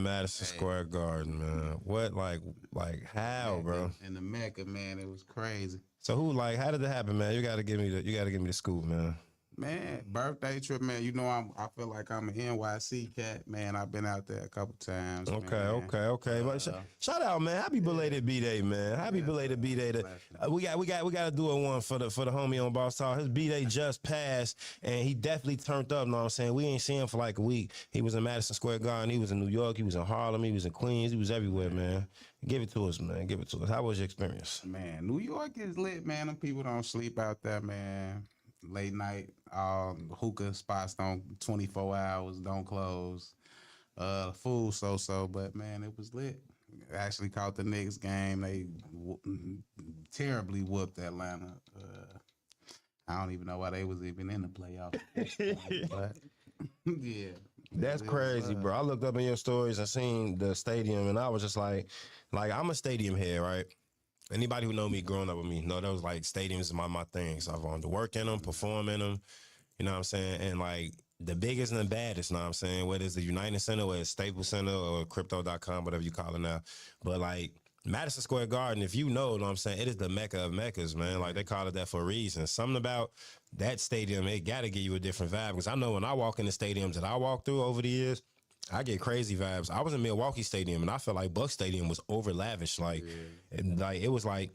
Madison Square Garden, man. What, like how, bro? In the Mecca, man, it was crazy. So who, like, how did that happen, man? You gotta give me the scoop, man. Man, birthday trip, man. You know, I feel like I'm an NYC cat, man. I've been out there a couple times. Okay, man. okay. But shout out, man. Happy belated B-Day, man. Happy belated B-Day. We got to do a one for the homie on Bosstalk. His B-Day just passed, and he definitely turned up. Know what I'm saying? We ain't seen him for like a week. He was in Madison Square Garden. He was in New York. He was in Harlem. He was in Queens. He was everywhere, man. Give it to us, man. Give it to us. How was your experience? Man, New York is lit, man. Them people don't sleep out there, man. Late night, hookah spots don't 24 hours, don't close. Food so, but man, it was lit. Actually caught the Knicks game. They terribly whooped Atlanta. I don't even know why they was even in the playoffs. But yeah, that's crazy, bro. I looked up in your stories. I seen the stadium, and I was just like I'm a stadium head, right? Anybody who know me growing up with me know those like stadiums is my thing. So I wanted to work in them, perform in them, you know what I'm saying? And like the biggest and the baddest, you know what I'm saying? Whether it's the United Center or it's Staples Center or Crypto.com, whatever you call it now. But like Madison Square Garden, if you know what I'm saying, it is the Mecca of Meccas, man. Like they call it that for a reason. Something about that stadium, it got to give you a different vibe. Because I know when I walk in the stadiums that I walk through over the years, I get crazy vibes. I was in Milwaukee Stadium, and I felt like Buck Stadium was over lavish. Like, it was like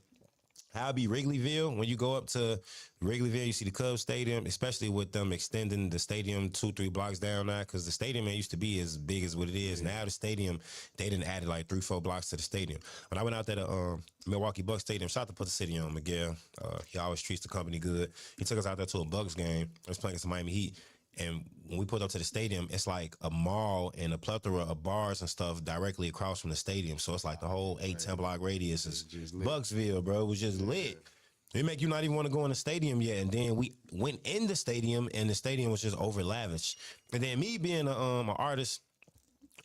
how it be Wrigleyville. When you go up to Wrigleyville, you see the Cubs Stadium, especially with them extending the stadium 2-3 blocks down there. Because the stadium used to be as big as what it is now. The stadium, they didn't add like 3-4 blocks to the stadium. When I went out there to Milwaukee Bucks Stadium, shout out to put the city on Miguel. He always treats the company good. He took us out there to a Bucks game. I was playing against the Miami Heat. And when we pulled up to the stadium, it's like a mall and a plethora of bars and stuff directly across from the stadium. So it's like the whole 8-10 block radius is Bucksville, bro. It was just lit. It make you not even want to go in the stadium yet. And then we went in the stadium, and the stadium was just over lavish. And then me being an artist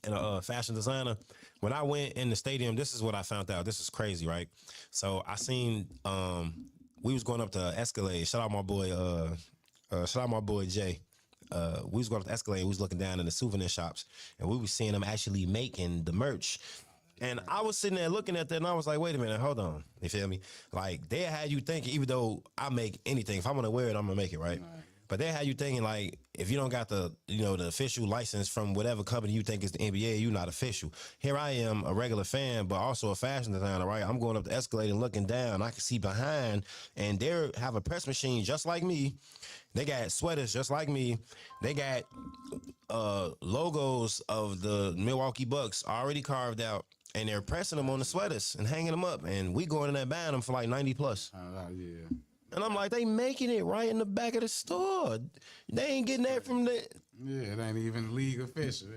and a fashion designer, when I went in the stadium, this is what I found out. This is crazy, right? So I seen we was going up to Escalade. Shout out my boy Jay. We was going up to Escalade, we was looking down in the souvenir shops, and we was seeing them actually making the merch. And I was sitting there looking at that, and I was like, wait a minute, hold on. You feel me? Like, they had you thinking, even though I make anything, if I'm going to wear it, I'm going to make it, right? But they had you thinking, like, if you don't got the, the official license from whatever company you think is the NBA, you're not official. Here I am, a regular fan, but also a fashion designer, right? I'm going up the Escalade and looking down. I can see behind, and they have a press machine just like me. They got sweaters just like me. They got logos of the Milwaukee Bucks already carved out, and they're pressing them on the sweaters and hanging them up. And we going in there buying them for like 90 plus. Yeah. And I'm like, they making it right in the back of the store. They ain't getting that from the... Yeah, it ain't even league official.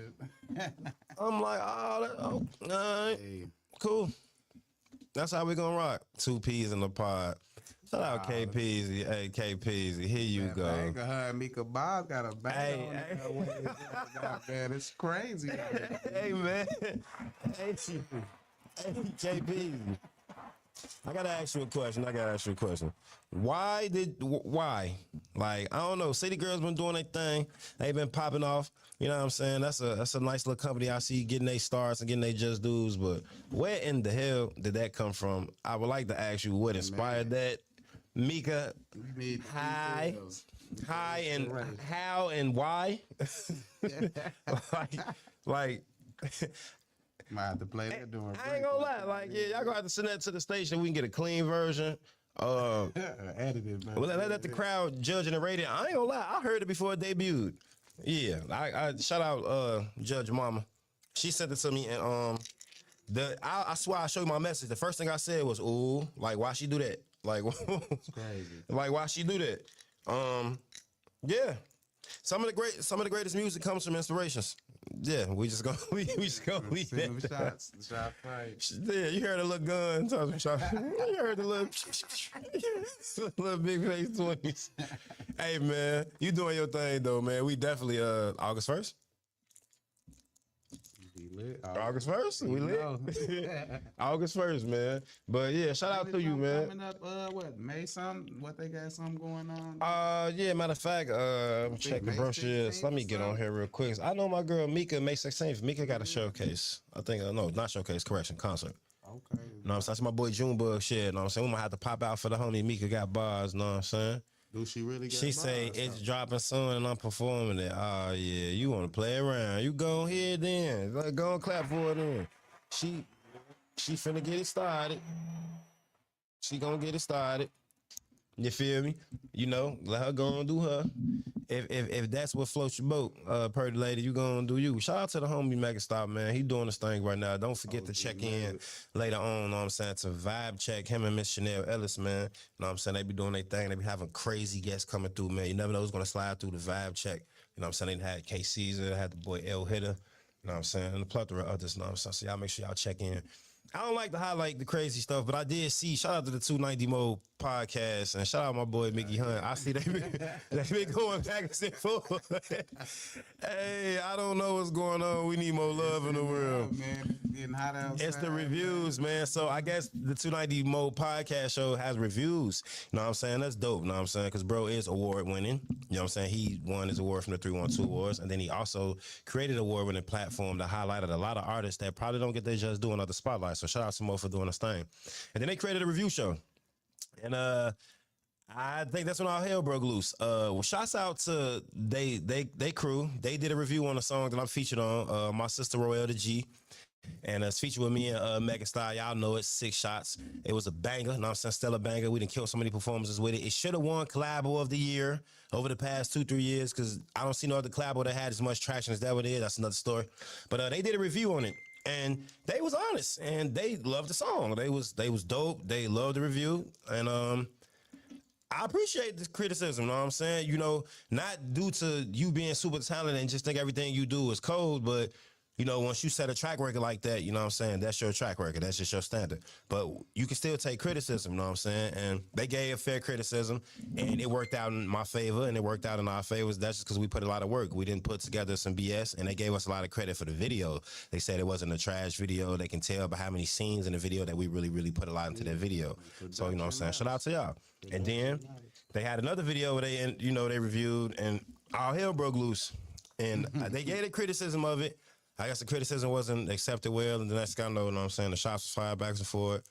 I'm like, all right, cool. That's how we gonna rock. 2 P's in the pod. Shout out K Peasy. Hey, K Peasy, here you go. Man, her and Mika Bob got a bang on man, it's crazy. Hey, man. Hey, K Peasy. I gotta ask you a question. Why? Like, I don't know. City Girls been doing their thing. They been popping off. You know what I'm saying? That's a nice little company I see getting their stars and getting their just dues. But where in the hell did that come from? I would like to ask you what inspired that. Mika, hi, and how and why? like Might have to play that during. I ain't gonna lie, like, yeah, y'all gonna have to send that to the station. We can get a clean version. Edited, man. Well, let the crowd judge and rate it. I ain't gonna lie, I heard it before it debuted. Yeah, I shout out Judge Mama. She sent it to me, and I swear I showed you my message. The first thing I said was, "Ooh, like why she do that? Like, it's crazy. Like why she do that?" Yeah. Some of the greatest music comes from inspirations. Yeah, we just gonna leave it. Shots, the shot fight. Yeah, you heard the little gun. You heard the little big face 20s. Hey man, you doing your thing though, man. We definitely August 1st. lit. August 1st, we lit. know. August 1st, man. But yeah, shout out to you, man. Coming up, what, May something? What, they got something going on? Yeah, matter of fact, I'm checking May brochures. 16th Let me or get on something? here real quick. I know my girl Mika, May 16th. Mika got a showcase. I think, no, not showcase, correction, concert. Okay. You know what I'm saying? That's my boy Junebug shit. You know what I'm saying? We might have to pop out for the homie Mika got bars, you know what I'm saying? Do she really got She say bars, it's though? dropping soon and I'm performing it. Oh yeah, you want to play around? You go ahead then. Like, go and clap for it then. She finna get it started. She gonna get it started. You feel me? You know, let her go and do her. If that's what floats your boat, Purdy lady, you gonna do you. Shout out to the homie Megastar, man. He doing this thing right now. Don't forget to check in later on, know what I'm saying, to vibe check him and Miss Chanel Ellis, man. Know what I'm saying? They be doing their thing. They be having crazy guests coming through, man. You never know who's gonna slide through the vibe check. You know what I'm saying? They had K Caesar, had the boy L Hitter, you know what I'm saying, and a plethora of others, you know what I'm saying? So y'all make sure y'all check in. I don't like to highlight the crazy stuff, but I did see, shout out to the 290 Mode podcast and shout out my boy Mickey Hunt. I see they been going back and forth. Hey, I don't know what's going on. We need more love in the world. Man, it's getting hot outside. It's the reviews, man. So I guess the 290 Mode podcast show has reviews. You know what I'm saying? That's dope. You know what I'm saying? Because bro is award winning. You know what I'm saying? He won his award from the 312 Awards. And then he also created an award winning platform that highlighted a lot of artists that probably don't get their just due another spotlight. So shout out to Mo for doing this thing. And then they created a review show. And I think that's when all hell broke loose. Well, shouts out to they crew. They did a review on a song that I'm featured on. My sister Royale the G. And it's featured with me and Megastar. Y'all know it, 6 shots. It was a banger, you know what I'm saying? Stellar banger. We done killed so many performances with it. It should have won Collabo of the Year over the past 2-3 years because I don't see no other collabo that had as much traction as that one is. That's another story. But they did a review on it. And they was honest, and they loved the song. They was dope. They loved the review, and I appreciate this criticism. You know what I'm saying? You know, not due to you being super talented and just think everything you do is cold, but you know, once you set a track record like that, you know what I'm saying, that's your track record. That's just your standard. But you can still take criticism, you know what I'm saying? And they gave fair criticism, and it worked out in my favor, and it worked out in our favors. That's just because we put a lot of work. We didn't put together some BS, and they gave us a lot of credit for the video. They said it wasn't a trash video. They can tell by how many scenes in the video that we really, really put a lot into that video. So, you know what I'm saying? Shout out to y'all. And then they had another video where they, you know, they reviewed, and all hell broke loose. And they gave the criticism of it. I guess the criticism wasn't accepted well, and the next guy know what I'm saying. The shots was fired back and forth.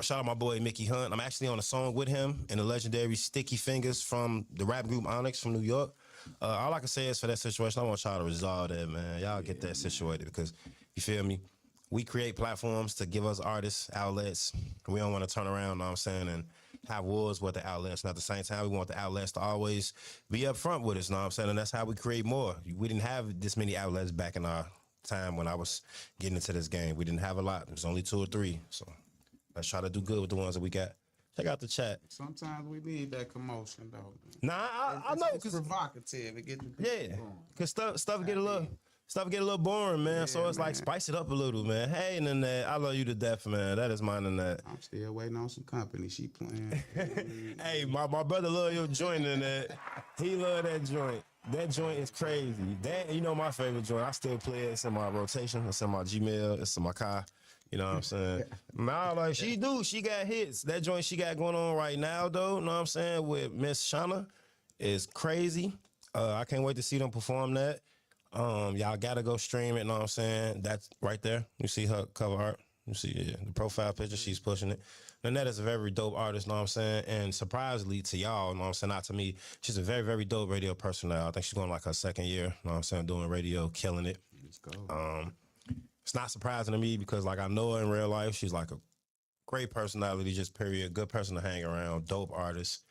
Shout out my boy Mickey Hunt. I'm actually on a song with him and the legendary Sticky Fingers from the rap group Onyx from New York. All I can say is for that situation, I want y'all to resolve that, man. Y'all get that situated because, you feel me? We create platforms to give us artists outlets. We don't want to turn around, know what I'm saying, and have wars with the outlets. And at the same time, we want the outlets to always be up front with us, know what I'm saying? And that's how we create more. We didn't have this many outlets back in our time when I was getting into this game. We didn't have a lot. It was only 2 or 3. So let's try to do good with the ones that we got. Check out the chat. Sometimes we need that commotion, though. Nah, I know. It's provocative. It gets Because stuff get a little boring, man. Yeah, so it's like spice it up a little, man. Hey, Nanette, I love you to death, man. That is mine, Nanette. I'm still waiting on some company. She playing. Hey, my brother love your joint, Nanette. He love that joint. That joint is crazy. That, you know, my favorite joint. I still play it. It's in my rotation. It's in my Gmail. It's in my car. You know what I'm saying? Nah, like she got hits. That joint she got going on right now, though. You know what I'm saying? With Miss Shauna is crazy. I can't wait to see them perform that. Y'all gotta go stream it, know what I'm saying? That's right there. You see her cover art. You see the profile picture, she's pushing it. Nanette is a very dope artist, know what I'm saying? And surprisingly to y'all, know what I'm saying, not to me, she's a very, very dope radio personnel. I think she's going like her 2nd year, know what I'm saying, doing radio, killing it. Let's go. It's not surprising to me because like I know her in real life. She's like a great personality, just period. Good person to hang around, dope artist.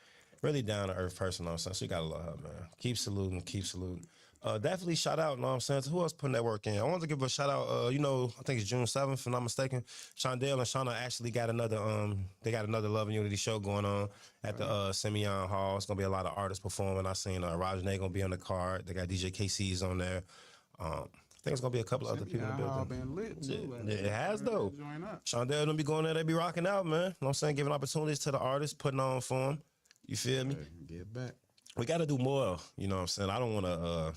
Really down to earth person, know what I'm saying? So you gotta love her, man. Keep saluting, keep saluting. Definitely shout out, know what I'm saying? To who else putting that work in? I wanted to give a shout out, you know, I think it's June 7th, if I'm not mistaken. Shondell and Shauna actually got another, they got another Love and Unity show going on at the Simeon Hall. It's gonna be a lot of artists performing. I seen Roger Nate gonna be on the card. They got DJ KC's on there. I think it's gonna be a couple other people in the building. Been lit too, yeah, it has though. Shondell gonna be going there, they be rocking out, man. You know what I'm saying? Giving opportunities to the artists, putting on for them. You feel me? Get back. We gotta do more, you know what I'm saying? I don't wanna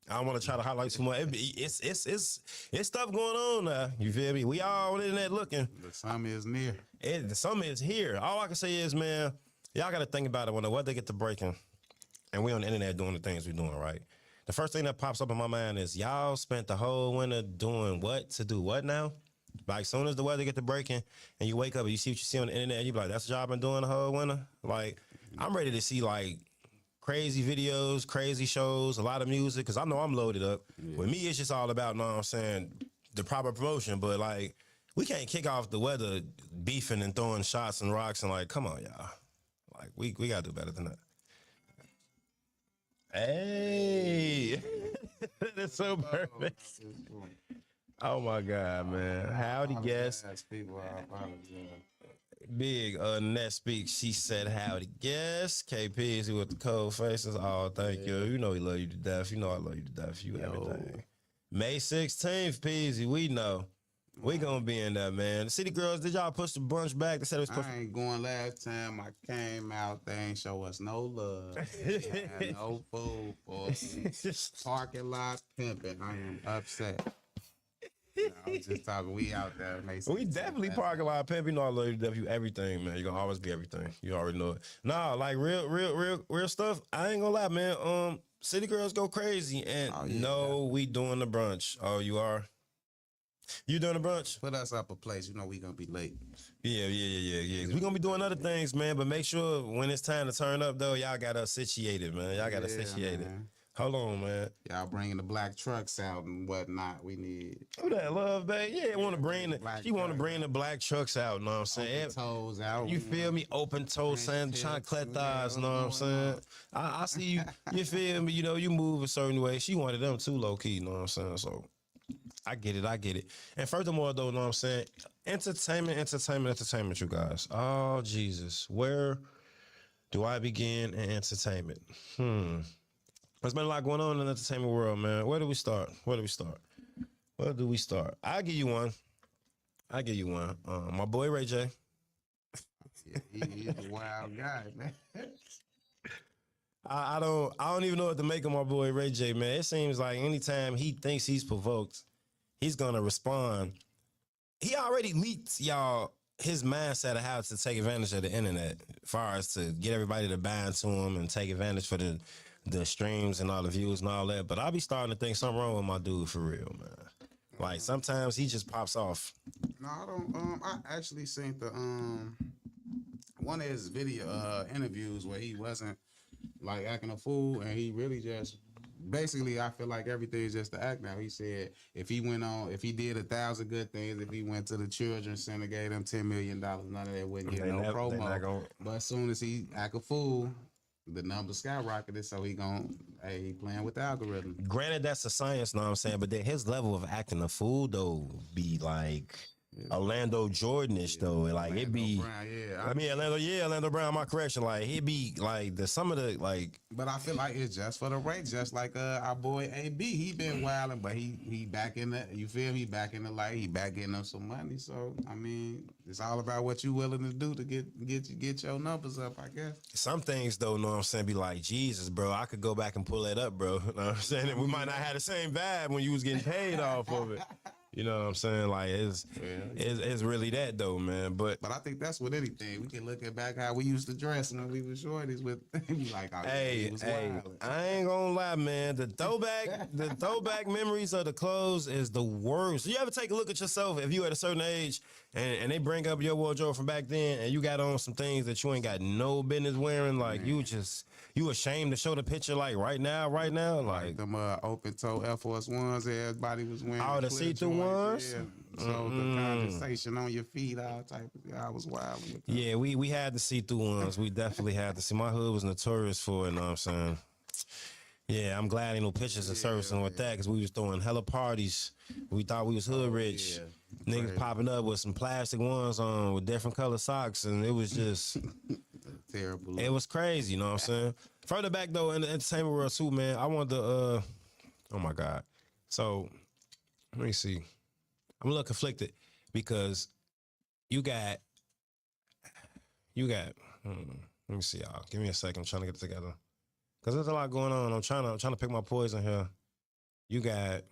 I don't want to try to highlight too much. It's stuff going on now. You feel me? We all on the internet looking. The summer is near. The summer is here. All I can say is, man, y'all got to think about it when the weather get to breaking, and we on the internet doing the things we doing, right? The first thing that pops up in my mind is y'all spent the whole winter doing what to do what now? Like, soon as the weather get to breaking and you wake up and you see what you see on the internet, and you be like, that's what y'all been doing the whole winter? Like, I'm ready to see, like, crazy videos, crazy shows, a lot of music, because I know I'm loaded up. Yeah. With me, it's just all about, know what I'm saying, the proper promotion. But, like, we can't kick off the weather beefing and throwing shots and rocks and, like, come on, y'all. Like, we got to do better than that. Hey, that's so perfect. Oh my God, man! Howdy, guest. Big Ness speaks. She said, "Howdy, guest." KP with the cold faces. Oh, thank you. You know he love you to death. You know I love you to death. You everything. May 16th, Peasy. We know. We gonna be in there, man. The City Girls, did y'all push the brunch back? They said it was pushed. I ain't going last time. I came out. They ain't show us no love. No food for parking lot pimping. I am upset. I was just talking. We out there. We definitely parking lot pimping. You know I love you to death. You everything, man. You gonna always be everything. You already know it. Nah, like real stuff. I ain't gonna lie, man. City Girls go crazy, and we doing the brunch. Oh, you are. You doing the brunch? Put us up a place. You know we gonna be late. Yeah. We gonna be doing other things, man. But make sure when it's time to turn up, though, y'all got us situated, man. Y'all got us situated. Hold on, man. Y'all bringing the black trucks out and whatnot. We need. Who that love, babe? Yeah, want to bring she want to bring the black trucks out. Know what I'm saying? Open toes out. You feel me? Open toes, saying chocolate thighs. Know what I'm saying? I see you. You feel me? You know you move a certain way. She wanted them too, low key. Know what I'm saying? So. I get it. And furthermore, though, know what I'm saying? Entertainment, you guys. Oh, Jesus. Where do I begin in entertainment? There's been a lot going on in the entertainment world, man. Where do we start? I'll give you one. My boy, Ray J. Yeah, he's a wild guy, man. I don't even know what to make of my boy, Ray J, man. It seems like anytime he thinks he's provoked, he's gonna respond. He already leaked y'all his mindset of how to take advantage of the internet, as far as to get everybody to buy into him and take advantage for the streams and all the views and all that. But I be starting to think something wrong with my dude for real, man. Like sometimes he just pops off. No, I don't. I actually seen the one of his video interviews where he wasn't like acting a fool, and he really just. Basically, I feel like everything's just the act now. He said if he did 1,000 good things, if he went to the children's center, gave them $10 million, none of that wouldn't get no promo. But as soon as he act a fool, the numbers skyrocketed. So he playing with the algorithm. Granted, that's the science, know what I'm saying? But then his level of acting a fool, though, be like... Orlando Jordanish though, like it be. Brown, Orlando Brown. My correction, like it be like some of the like. But I feel like it's just for the race, just like our boy AB. He been wilding, but he back in the. You feel me? Back in the light. He back getting up some money. So I mean, it's all about what you willing to do to get your numbers up. I guess. Some things though, know what I'm saying? Be like, Jesus, bro, I could go back and pull that up, bro. Know what I'm saying? And we might not have the same vibe when you was getting paid off of it. You know what I'm saying? Like it's really that though, man. But I think that's with anything. We can look at back how we used to dress when we were shorties with like hey, I ain't gonna lie, man. The throwback memories of the clothes is the worst. You ever take a look at yourself if you at a certain age and they bring up your wardrobe from back then and you got on some things that you ain't got no business wearing, like you ashamed to show the picture like right now, like them open toe Air Force Ones that everybody was wearing. Oh, the see-through ones. Yeah. So the condensation on your feet, all type of. I was wild. Yeah, we had the see-through ones. We definitely had to see. My hood was notorious for it. Know what I'm saying? Yeah, I'm glad ain't no pictures of servicing with that because we was throwing hella parties. We thought we was hood rich. Niggas popping up with some plastic ones on with different color socks, and it was just terrible. It was crazy, you know what I'm saying? Further back though in the entertainment world too, man. I wanted to oh my God. So let me see. I'm a little conflicted because you got let me see, y'all. Give me a second. I'm trying to get it together. Cause there's a lot going on. I'm trying to pick my poison here. You got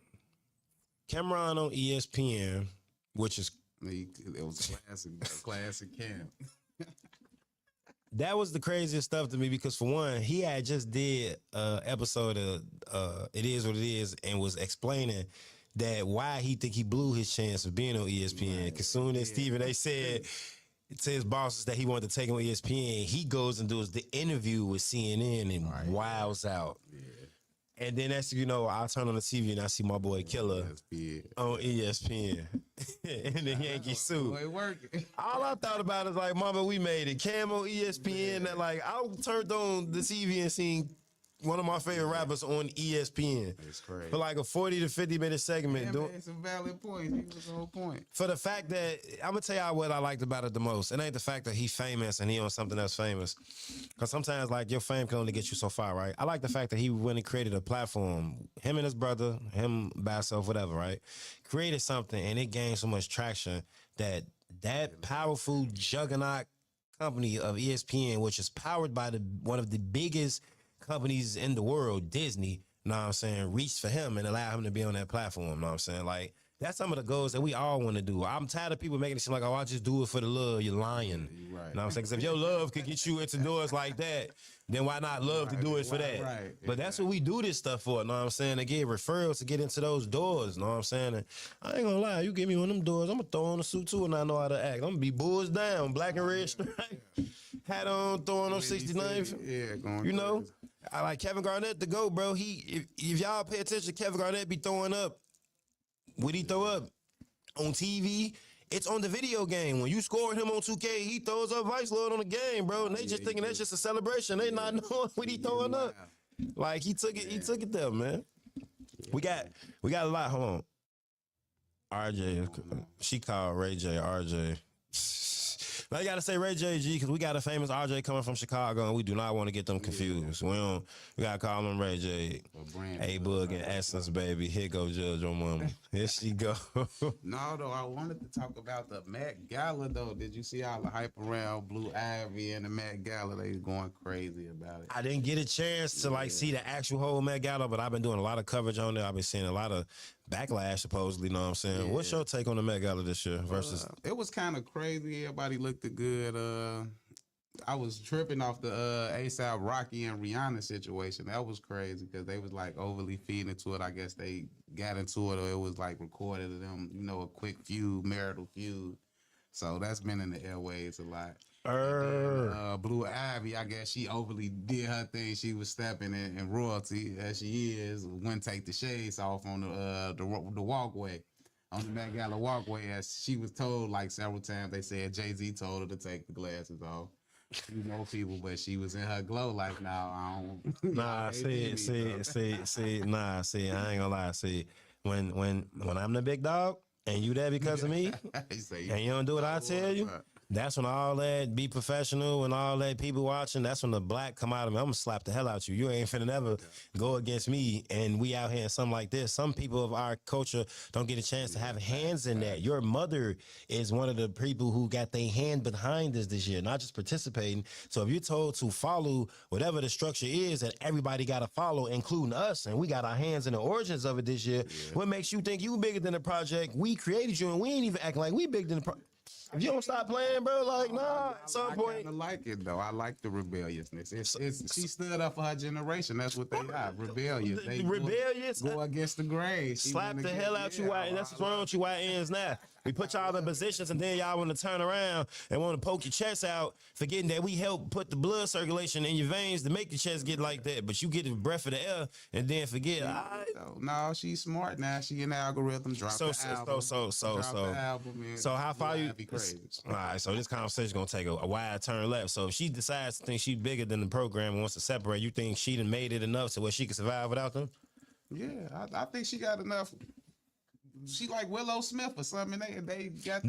Cameron on ESPN, which is It was classic camp. that was the craziest stuff to me because for one, he had just did a episode of It Is What It Is and was explaining that why he think he blew his chance of being on ESPN. Because soon as Stephen A said to his bosses that he wanted to take him on ESPN, he goes and does the interview with CNN and wows out. Yeah. And then that's, I turn on the TV and I see my boy Killer on ESPN in the Yankee suit. Boy, working. All I thought about is like, mama, we made it. Cam on ESPN. That like, I turned on the TV and seen one of my favorite rappers on ESPN. It's crazy. For like a 40 to 50 minute segment. Yeah, man, it's a valid point. He was the whole point. For the fact that, I'm going to tell y'all what I liked about it the most. It ain't the fact that he's famous and he on something that's famous. Because sometimes, like, your fame can only get you so far, right? I like the fact that he went and created a platform. Him and his brother, him by himself, whatever, right? Created something and it gained so much traction that powerful juggernaut company of ESPN, which is powered by one of the biggest companies in the world, Disney, know what I'm saying, reached for him and allowed him to be on that platform, know what I'm saying? Like, that's some of the goals that we all want to do. I'm tired of people making it seem like, oh, I just do it for the love. You're lying. You're right. Know what I'm saying? Because if your love could get you into doors like that, then why not love to do it for that? Right. But that's what we do this stuff for, know what I'm saying? To get referrals to get into those doors, know what I'm saying? And I ain't gonna lie, you give me one of them doors, I'm gonna throw on a suit too and I know how to act. I'm gonna be bulls down, black and red stripe, hat on, throwing on 69th. Yeah, going You know? I like Kevin Garnett to go, bro. If y'all pay attention, Kevin Garnett be throwing up. What he throw up? On TV, it's on the video game. When you scoring him on 2K, he throws up Vice Lord on the game, bro. And they just thinking that's just a celebration. They not knowing what he throwing up. Like he took it there, man. We got a lot. Hold on. RJ, she called Ray J RJ. Now you gotta say Ray J G because we got a famous RJ coming from Chicago and we do not want to get them confused. We gotta call him Ray J. Aboog and Essence, baby. Here go Judge on Mama. Here she go. No, though, I wanted to talk about the Met Gala, though. Did you see all the hype around Blue Ivy and the Met Gala? They going crazy about it. I didn't get a chance to see the actual whole Met Gala, but I've been doing a lot of coverage on it. I've been seeing a lot of backlash, supposedly, know what I'm saying? Yeah. What's your take on the Met Gala this year versus... it was kind of crazy. Everybody looked good. I was tripping off the ASAP Rocky and Rihanna situation. That was crazy because they was like overly feeding into it. I guess they got into it or it was like recorded of them, a quick feud, marital feud. So that's been in the airwaves a lot. Blue Ivy, I guess she overly did her thing. She was stepping in royalty as she is. Wouldn't take the shades off on the walkway, on the Met Gala walkway, as she was told like several times. They said Jay-Z told her to take the glasses off. You know people, but she was in her glow like, now I don't. Nah, see, I ain't gonna lie. See, when I'm the big dog and you there because of me, and you don't do what I tell you. That's when all that be professional and all that people watching, that's when the black come out of me. I'm gonna slap the hell out you. You ain't finna never go against me and we out here in something like this. Some people of our culture don't get a chance to have hands in that. Your mother is one of the people who got their hand behind this year, not just participating. So if you're told to follow whatever the structure is that everybody gotta follow, including us, and we got our hands in the origins of it this year, what makes you think you bigger than the project? We created you and we ain't even acting like we bigger than the project. If you don't stop playing, bro, like, nah, at some point. I like it, though. I like the rebelliousness. She stood up for her generation. That's what they are, rebellious. They rebellious? Go against the grain. Slap the hell out you, white. That's what's wrong with you white ends now. We put y'all in positions and then y'all want to turn around and want to poke your chest out, forgetting that we help put the blood circulation in your veins to make your chest get like that. But you get the breath of the air and then forget. No, she's smart now. She in the algorithm. Drop the album. So how far you? All right, so this conversation gonna take a wide turn left. So if she decides to think she's bigger than the program and wants to separate, you think she done made it enough to where she can survive without them? Yeah, I think she got enough. She like Willow Smith or something. They got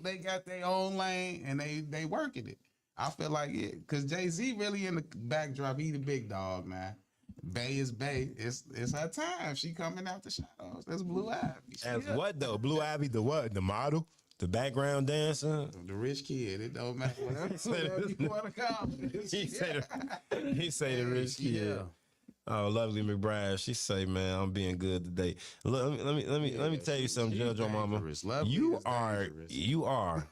they got their own lane and they working it. I feel like it because Jay-Z really in the backdrop. He the big dog now. Bay is Bay. It's her time. She coming out the shadows. That's Blue Ivy. What though? Blue Ivy the what? The model? The background dancer? The rich kid. It don't matter whatever you want to call it. He say the rich kid. Oh, lovely McBride. She say, "Man, I'm being good today." Look, let me Yeah, tell you something, she's Judge on Mama. dangerous. Lovely You is are, dangerous. you are,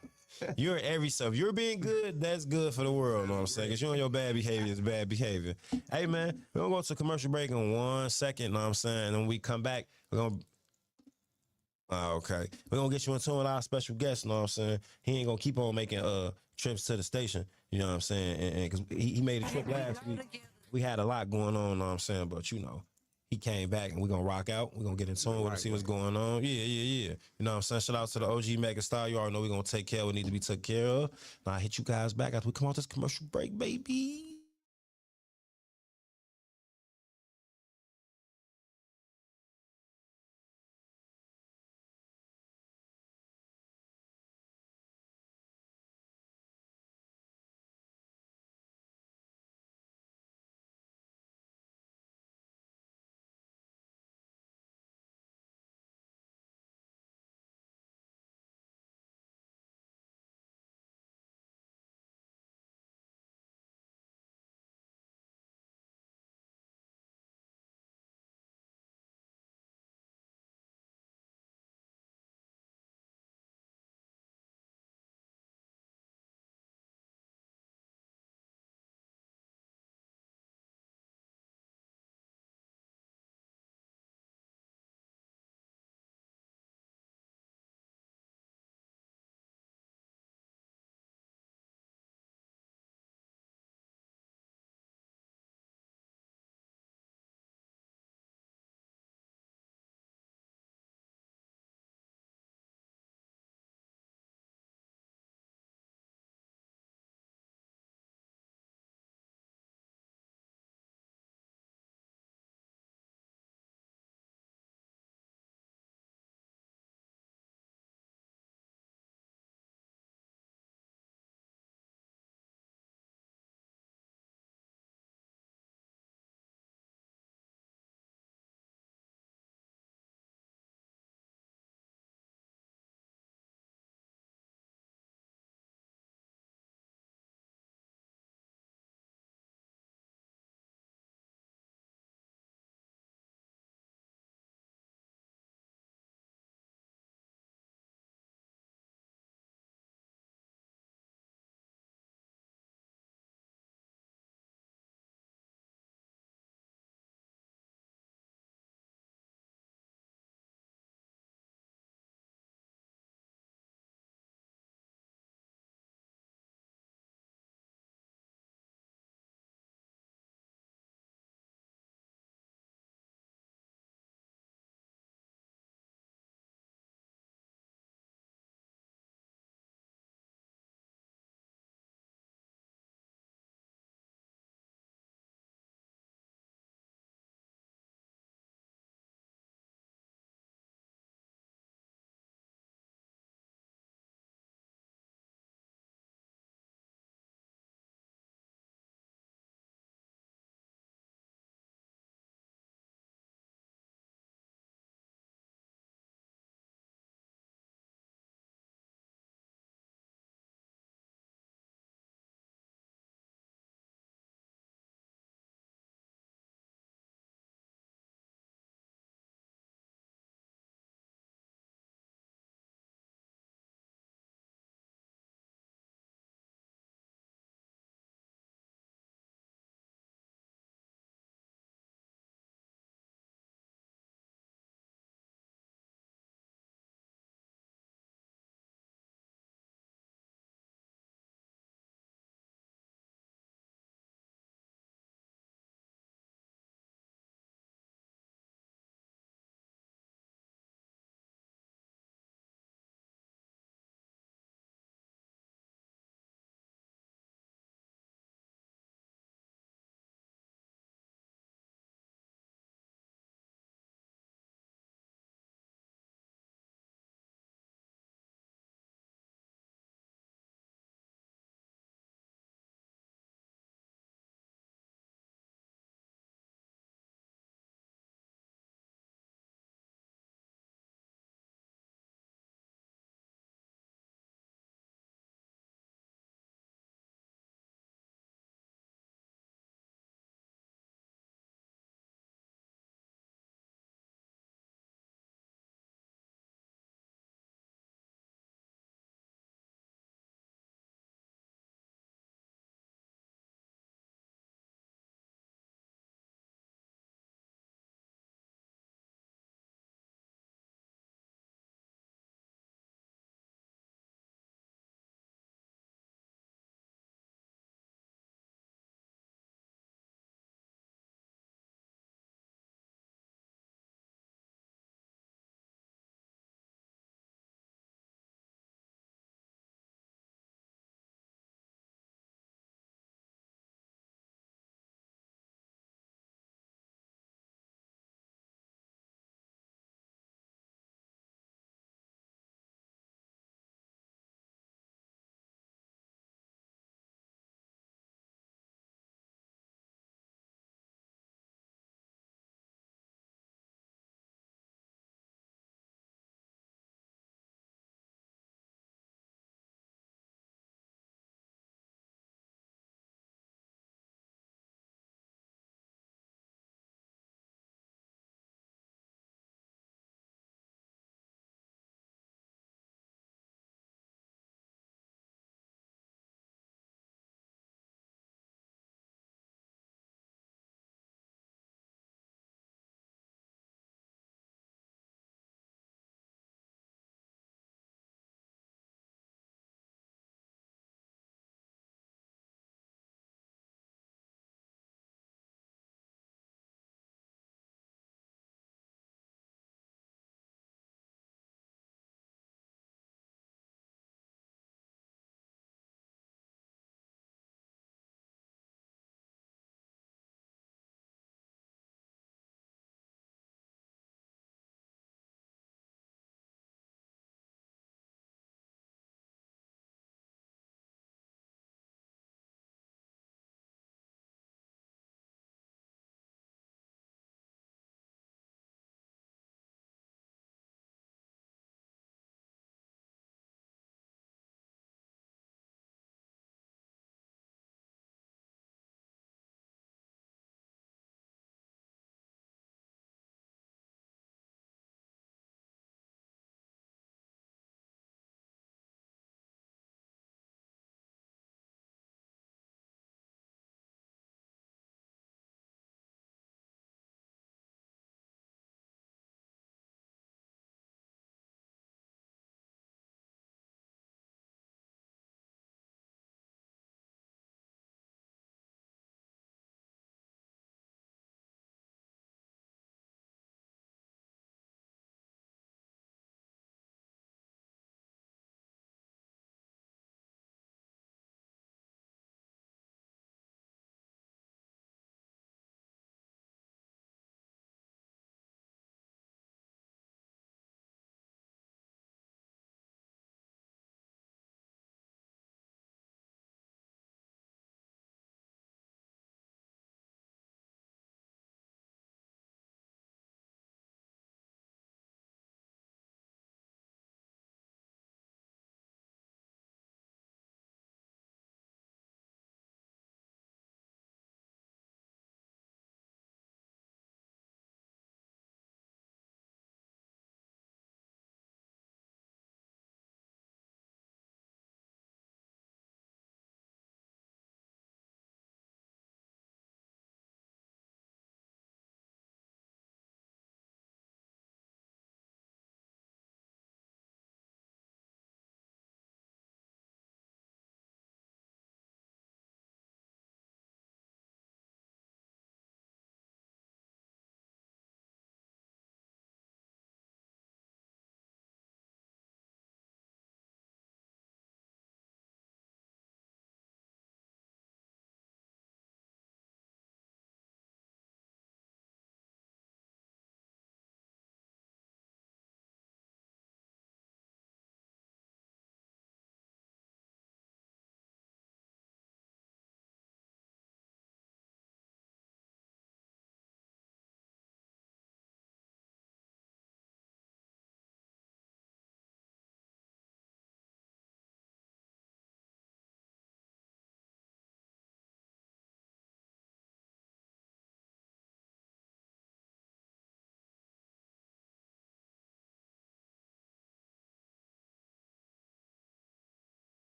you're every stuff. You're being good. That's good for the world. Know what I'm saying? Cause you on your bad behavior is bad behavior. Hey, man, we're gonna go to a commercial break in 1 second. Know what I'm saying? And when we come back, we're gonna. Oh, okay. We're gonna get you into with our special guest, you know what I'm saying? He ain't gonna keep on making trips to the station, you know what I'm saying? And cause he made a trip last week. We had a lot going on, you know what I'm saying? But you know, he came back and we're gonna rock out. We're gonna get in tune with him, Right see what's way. going on. Yeah. You know what I'm saying? Shout out to the OG Megastar. You already know we're gonna take care of what need to be taken care of. Now I hit you guys back after we come out this commercial break, baby.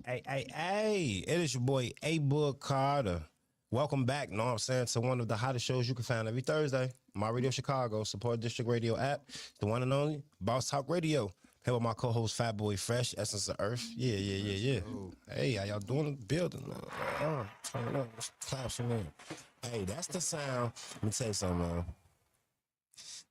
Hey, it is your boy Aboog Carter. Welcome back, know what I'm saying, to one of the hottest shows you can find every Thursday. My Radio Chicago, Support District Radio app, the one and only Bosstalk Radio. Here with my co-host Fatboy Fresh, Essence of Earth. Yeah. Oh, Hey, how y'all doing in the building? Turn it up. Clap some in. Hey, that's the sound. Let me tell you something, man.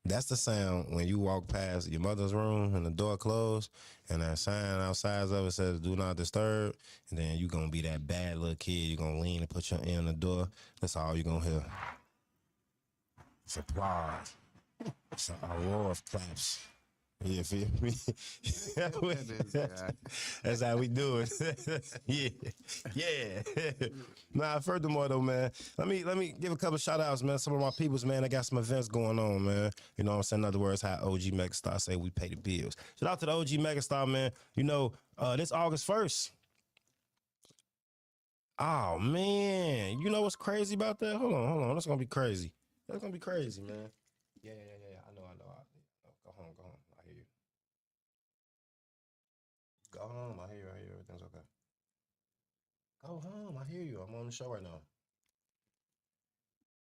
That's the sound when you walk past your mother's room and the door closed and that sign outside of it says do not disturb. And then you going to be that bad little kid. You're going to lean and put your ear on the door. That's all you're going to hear. It's applause. It's a roar of claps. You feel me? That's how we do it. yeah. Nah, furthermore though, man, let me give a couple shout outs, man. Some of my peoples, man, I got some events going on, man. You know what I'm saying? In other words, how OG Megastar say we pay the bills. Shout out to the OG Megastar, man. You know, this August 1st. Oh man. You know what's crazy about that? Hold on. That's gonna be crazy. That's gonna be crazy, man. Yeah. I know. Go home. I hear you. Go home. I hear you. Everything's okay. Go home. I hear you. I'm on the show right now.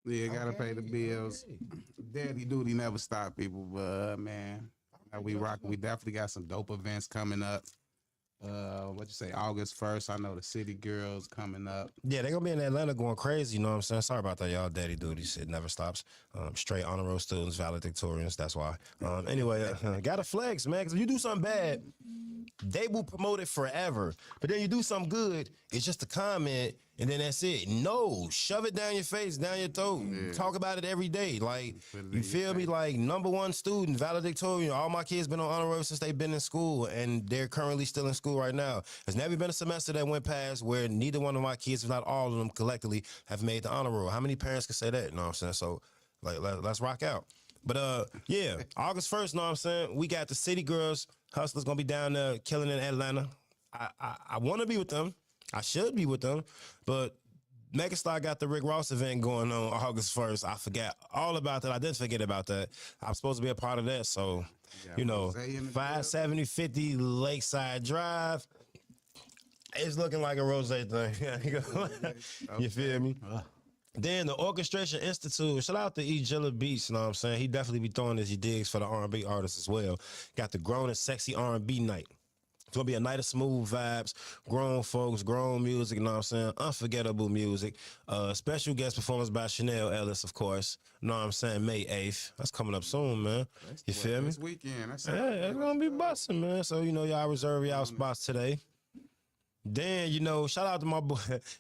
yeah, gotta pay the bills. Okay. Daddy duty never stop, people. But man, we rocking. We definitely got some dope events coming up. What you say, August 1st? I know the City Girls coming up. Yeah, they're gonna be in Atlanta going crazy, you know what I'm saying? Sorry about that, y'all. Daddy duty shit never stops. Straight honor roll students, valedictorians, that's why. Anyway, gotta flex, man, because if you do something bad, they will promote it forever. But then you do something good, it's just a comment, and then that's it. No, shove it down your face, down your throat. Talk about it every day. Like, you feel me? Like, #1 student, valedictorian. All my kids been on honor roll since they've been in school, and they're currently still in school right now. There's never been a semester that went past where neither one of my kids, if not all of them collectively, have made the honor roll. How many parents can say that? You know what I'm saying? So, like, let's rock out. But yeah, August 1st, know what I'm saying? We got the City Girls Hustlers gonna be down there killing in Atlanta. I want to be with them. I should be with them, but Megastar got the Rick Ross event going on August 1st. I forgot all about that. I didn't forget about that. I'm supposed to be a part of that. So, you know, 57050 Lakeside Drive. It's looking like a rose thing. You feel me? Then the Orchestration Institute, shout out to E. Jilla Beats, you know what I'm saying? He definitely be throwing his digs for the R&B artists as well. Got the Grown and Sexy R&B night. It's gonna be a night of smooth vibes, grown folks, grown music, you know what I'm saying? Unforgettable music. Special guest performance by Chanel Ellis, of course. You know what I'm saying? May 8th. That's coming up soon, man. You feel me? This weekend. Yeah, it's gonna be busting, man. So, you know, y'all reserve y'all spots today. Then, you know, shout out to my boy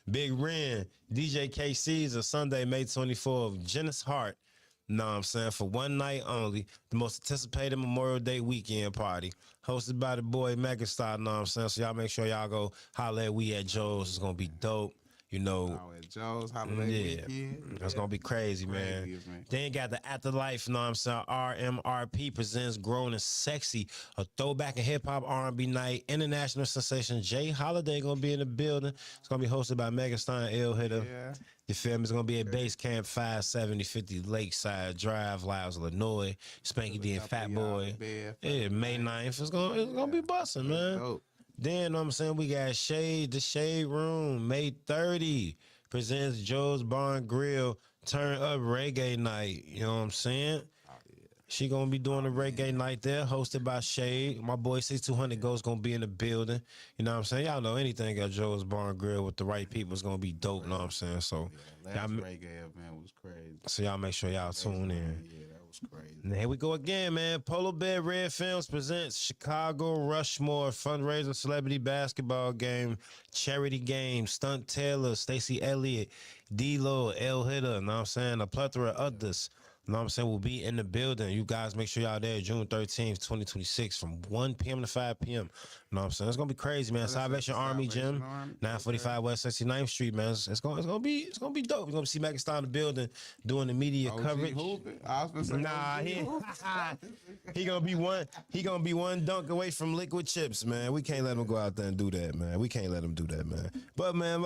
Big Ren, DJ KC's a Sunday, May 24th, Genesis Hart. Know what I'm saying? For one night only, the most anticipated Memorial Day weekend party, hosted by the boy Megastar. Know what I'm saying? So y'all make sure y'all go holler at We at Joe's. It's gonna be dope. You know, at Joe's holiday weekend. It's gonna be crazy, man. Then got the Afterlife, you know what I'm saying? RMRP presents Grown and Sexy, a throwback and hip hop R&B night. International sensation Jay Holiday gonna be in the building. It's gonna be hosted by Megastar and Ill Hitter. Yeah. You feel me? It's gonna be at Base Camp 57050 Lakeside Drive, Lyles, Illinois. Spanky D and Fatboy. Yeah, May 9th. It's gonna be busting, man. Dope. Then, you know what I'm saying, we got the Shade Room, May 30, presents Joe's Bar and Grill, Turn Up Reggae Night. You know what I'm saying? She gonna be doing a reggae night there, hosted by Shade. My boy 6200 Ghost gonna be in the building. You know what I'm saying? Y'all know anything at Joe's Bar and Grill with the right people is gonna be dope. You know what I'm saying? So, last reggae event was crazy. So y'all make sure y'all tune in. Yeah, that was crazy. And here we go again, man. Polar Bear Red Films presents Chicago Rushmore fundraiser celebrity basketball game, charity game, Stunt Taylor, Stacey Elliott, D-Lo, L Hitter, know what I'm saying? A plethora of others. Know what I'm saying? We'll be in the building. You guys make sure y'all there June 13th, 2026 from 1 p.m. to 5 p.m. Know what I'm saying? It's going to be crazy, man. Salvation Army Gym, 945 West 69th Street, man. It's gonna be dope. You're going to see Megastar in the building doing the media coverage. Nah, he going to be one dunk away from liquid chips, man. We can't let him go out there and do that, man. We can't let him do that, man. But, man,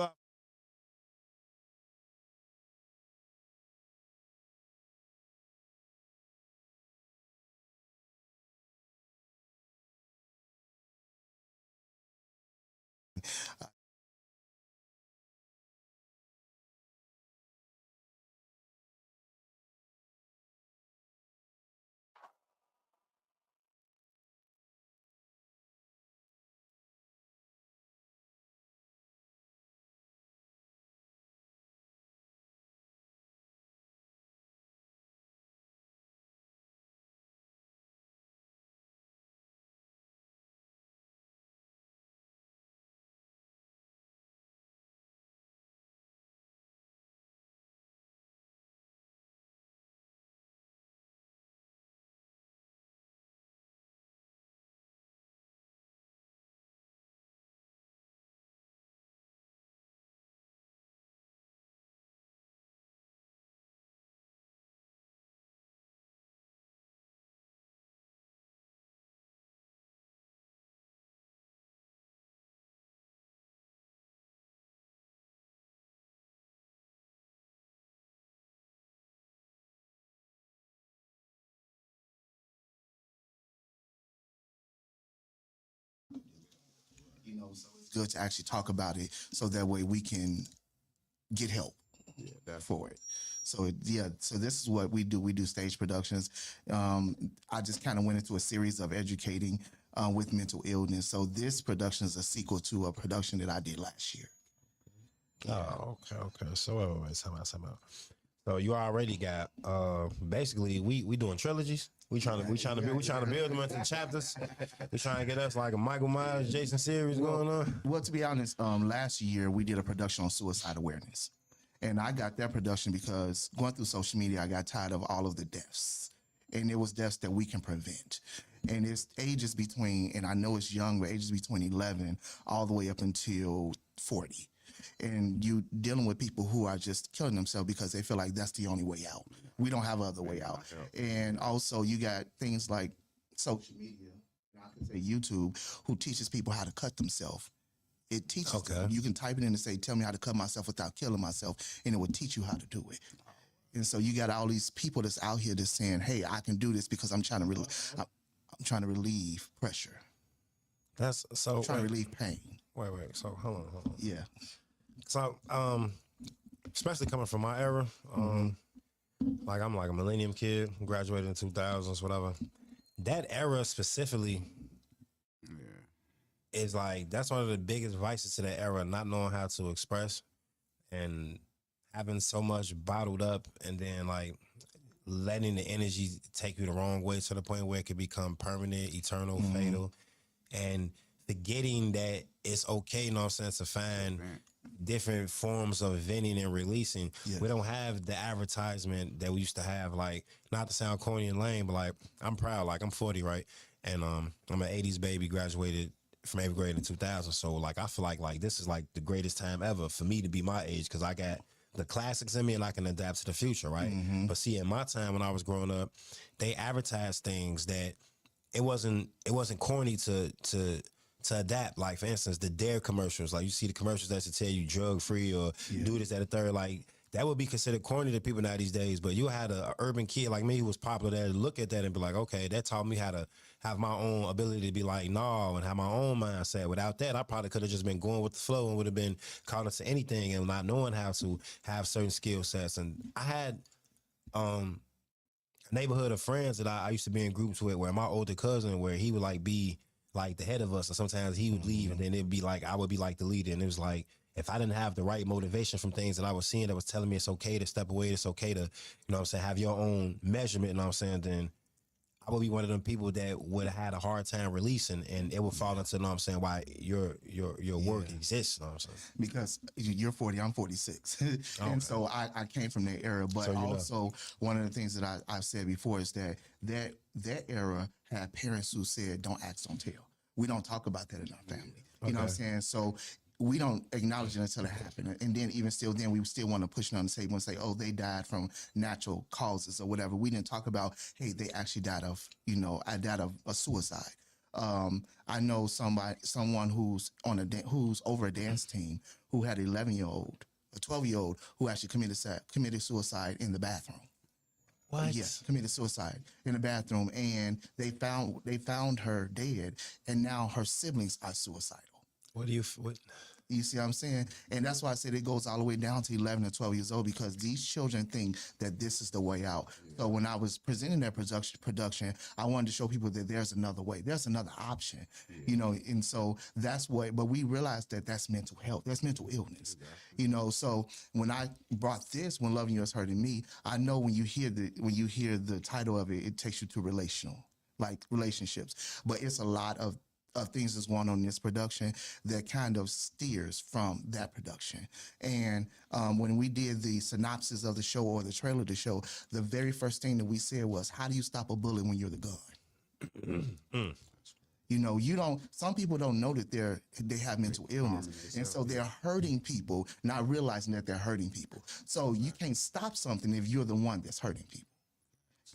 So it's good to actually talk about it so that way we can get help for it. So yeah, so this is what we do. We do stage productions. I just kind of went into a series of educating with mental illness. So this production is a sequel to a production that I did last year. Oh, okay. So wait, time out. So you already got basically we doing trilogies. We trying to build them into chapters. We trying to get us like a Michael Myers, Jason series going on. Well, to be honest, last year we did a production on suicide awareness. And I got that production because going through social media, I got tired of all of the deaths. And it was deaths that we can prevent. And it's ages between, and I know it's young, but ages between 11 all the way up until 40. And you dealing with people who are just killing themselves because they feel like that's the only way out. We don't have other way out. And also you got things like social media, I can say YouTube, who teaches people how to cut themselves. It teaches them. You can type it in and say, tell me how to cut myself without killing myself, and it will teach you how to do it. And so you got all these people that's out here that's saying, hey, I can do this because I'm trying to relieve pressure. That's so I'm trying to relieve pain. Wait. So hold on. Yeah. So especially coming from my era, like I'm like a millennium kid, graduated in 2000s, whatever. That era specifically is like, that's one of the biggest vices to that era, not knowing how to express and having so much bottled up, and then like letting the energy take you the wrong way to the point where it could become permanent, eternal, fatal, and forgetting that it's okay, you know what I'm saying, to find different forms of venting and releasing. Yes. We don't have the advertisement that we used to have, like, not to sound corny and lame, but like, I'm proud, like I'm 40, right? And I'm an 80s baby, graduated from 8th grade in 2000. So like, I feel like this is like the greatest time ever for me to be my age, because I got the classics in me and I can adapt to the future, right? But see, in my time when I was growing up, they advertised things that it wasn't corny to adapt. Like, for instance, the Dare commercials. Like, you see the commercials that should tell you drug free or do this, that, a third. Like, that would be considered corny to people now these days. But you had a urban kid like me who was popular that look at that and be like, okay, that taught me how to have my own ability to be like, no, and have my own mindset. Without that, I probably could have just been going with the flow and would have been caught into anything and not knowing how to have certain skill sets. And I had a neighborhood of friends that I used to be in groups with, where my older cousin, where he would like be like the head of us, and sometimes he would leave and then it'd be like I would be like the leader. And it was like, if I didn't have the right motivation from things that I was seeing that was telling me it's okay to step away, it's okay to, you know what I'm saying, have your own measurement, you know what I'm saying, then I would be one of them people that would have had a hard time releasing, and it would fall into, you know what I'm saying, why your work exists, you know what I'm saying? Because you're 40, I'm 46. And so I came from that era. But so also, one of the things that I've said before is that era had parents who said, don't ask, don't tell. We don't talk about that in our family. You know what I'm saying? So we don't acknowledge it until it happened. And then even still then, we still want to push it on the table and say, oh, they died from natural causes or whatever. We didn't talk about, hey, they actually died of, I died of a suicide. I know someone who's who's over a dance team who had an 11-year-old, a 12-year-old who actually committed suicide in the bathroom. What? Yes, committed suicide in the bathroom, and they found her dead, and now her siblings are suicidal. What do you? What? You see what I'm saying? And that's why I said it goes all the way down to 11 and 12 years old, because these children think that this is the way out. So when I was presenting that production, I wanted to show people that there's another way. There's another option, you know, and so that's what, but we realized that that's mental health. That's mental illness, you know? So when I brought this, When Loving You Is Hurting Me, I know when you hear the title of it, it takes you to relationships, but it's a lot of things that's going on in this production that kind of steers from that production. And when we did the synopsis of the show or the trailer of the show, the very first thing that we said was, how do you stop a bullet when you're the gun? You know, some people don't know that they have mental illness. And so they're hurting people, not realizing that they're hurting people. So you can't stop something if you're the one that's hurting people.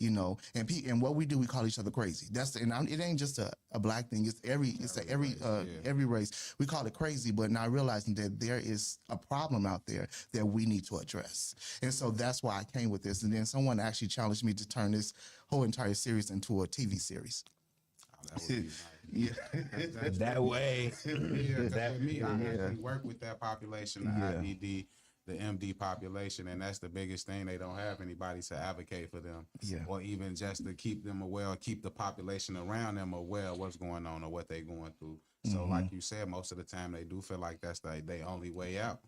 You know, and what we do, we call each other crazy. It ain't just a black thing. It's every race. We call it crazy, but not realizing that there is a problem out there that we need to address. And so that's why I came with this. And then someone actually challenged me to turn this whole entire series into a TV series. That would be nice. Yeah, That way. Yeah, for me, I actually work with that population, the IDD, the MD population, and that's the biggest thing. They don't have anybody to advocate for them, or even just to keep them aware, or keep the population around them aware of what's going on or what they're going through. So, like you said, most of the time they do feel like that's their only way out.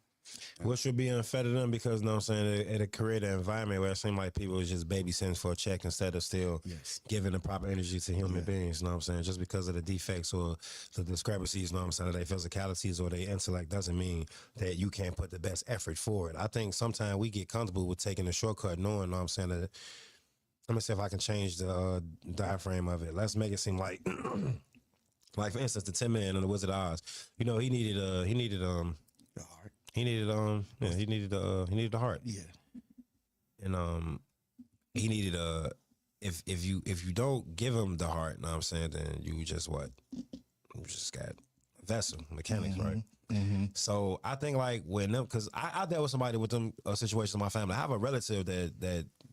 Which should be unfair to them, because, you know what I'm saying, it'll create an environment where it seems like people is just babysitting for a check instead of still giving the proper energy to human beings, you know what I'm saying? Just because of the defects or the discrepancies, you know what I'm saying, their physicalities or their intellect doesn't mean that you can't put the best effort for it. I think sometimes we get comfortable with taking a shortcut, knowing, you know what I'm saying, that, let me see if I can change the diaphragm of it. Let's make it seem like, like for instance, the Tin Man in the Wizard of Oz, you know, he needed the heart. He needed the heart. Yeah. And he needed if you don't give him the heart, you know what I'm saying, then you just what? You just got a vessel, mechanics, right? Mm-hmm. So I think like when them, because I dealt with somebody with them situation in my family. I have a relative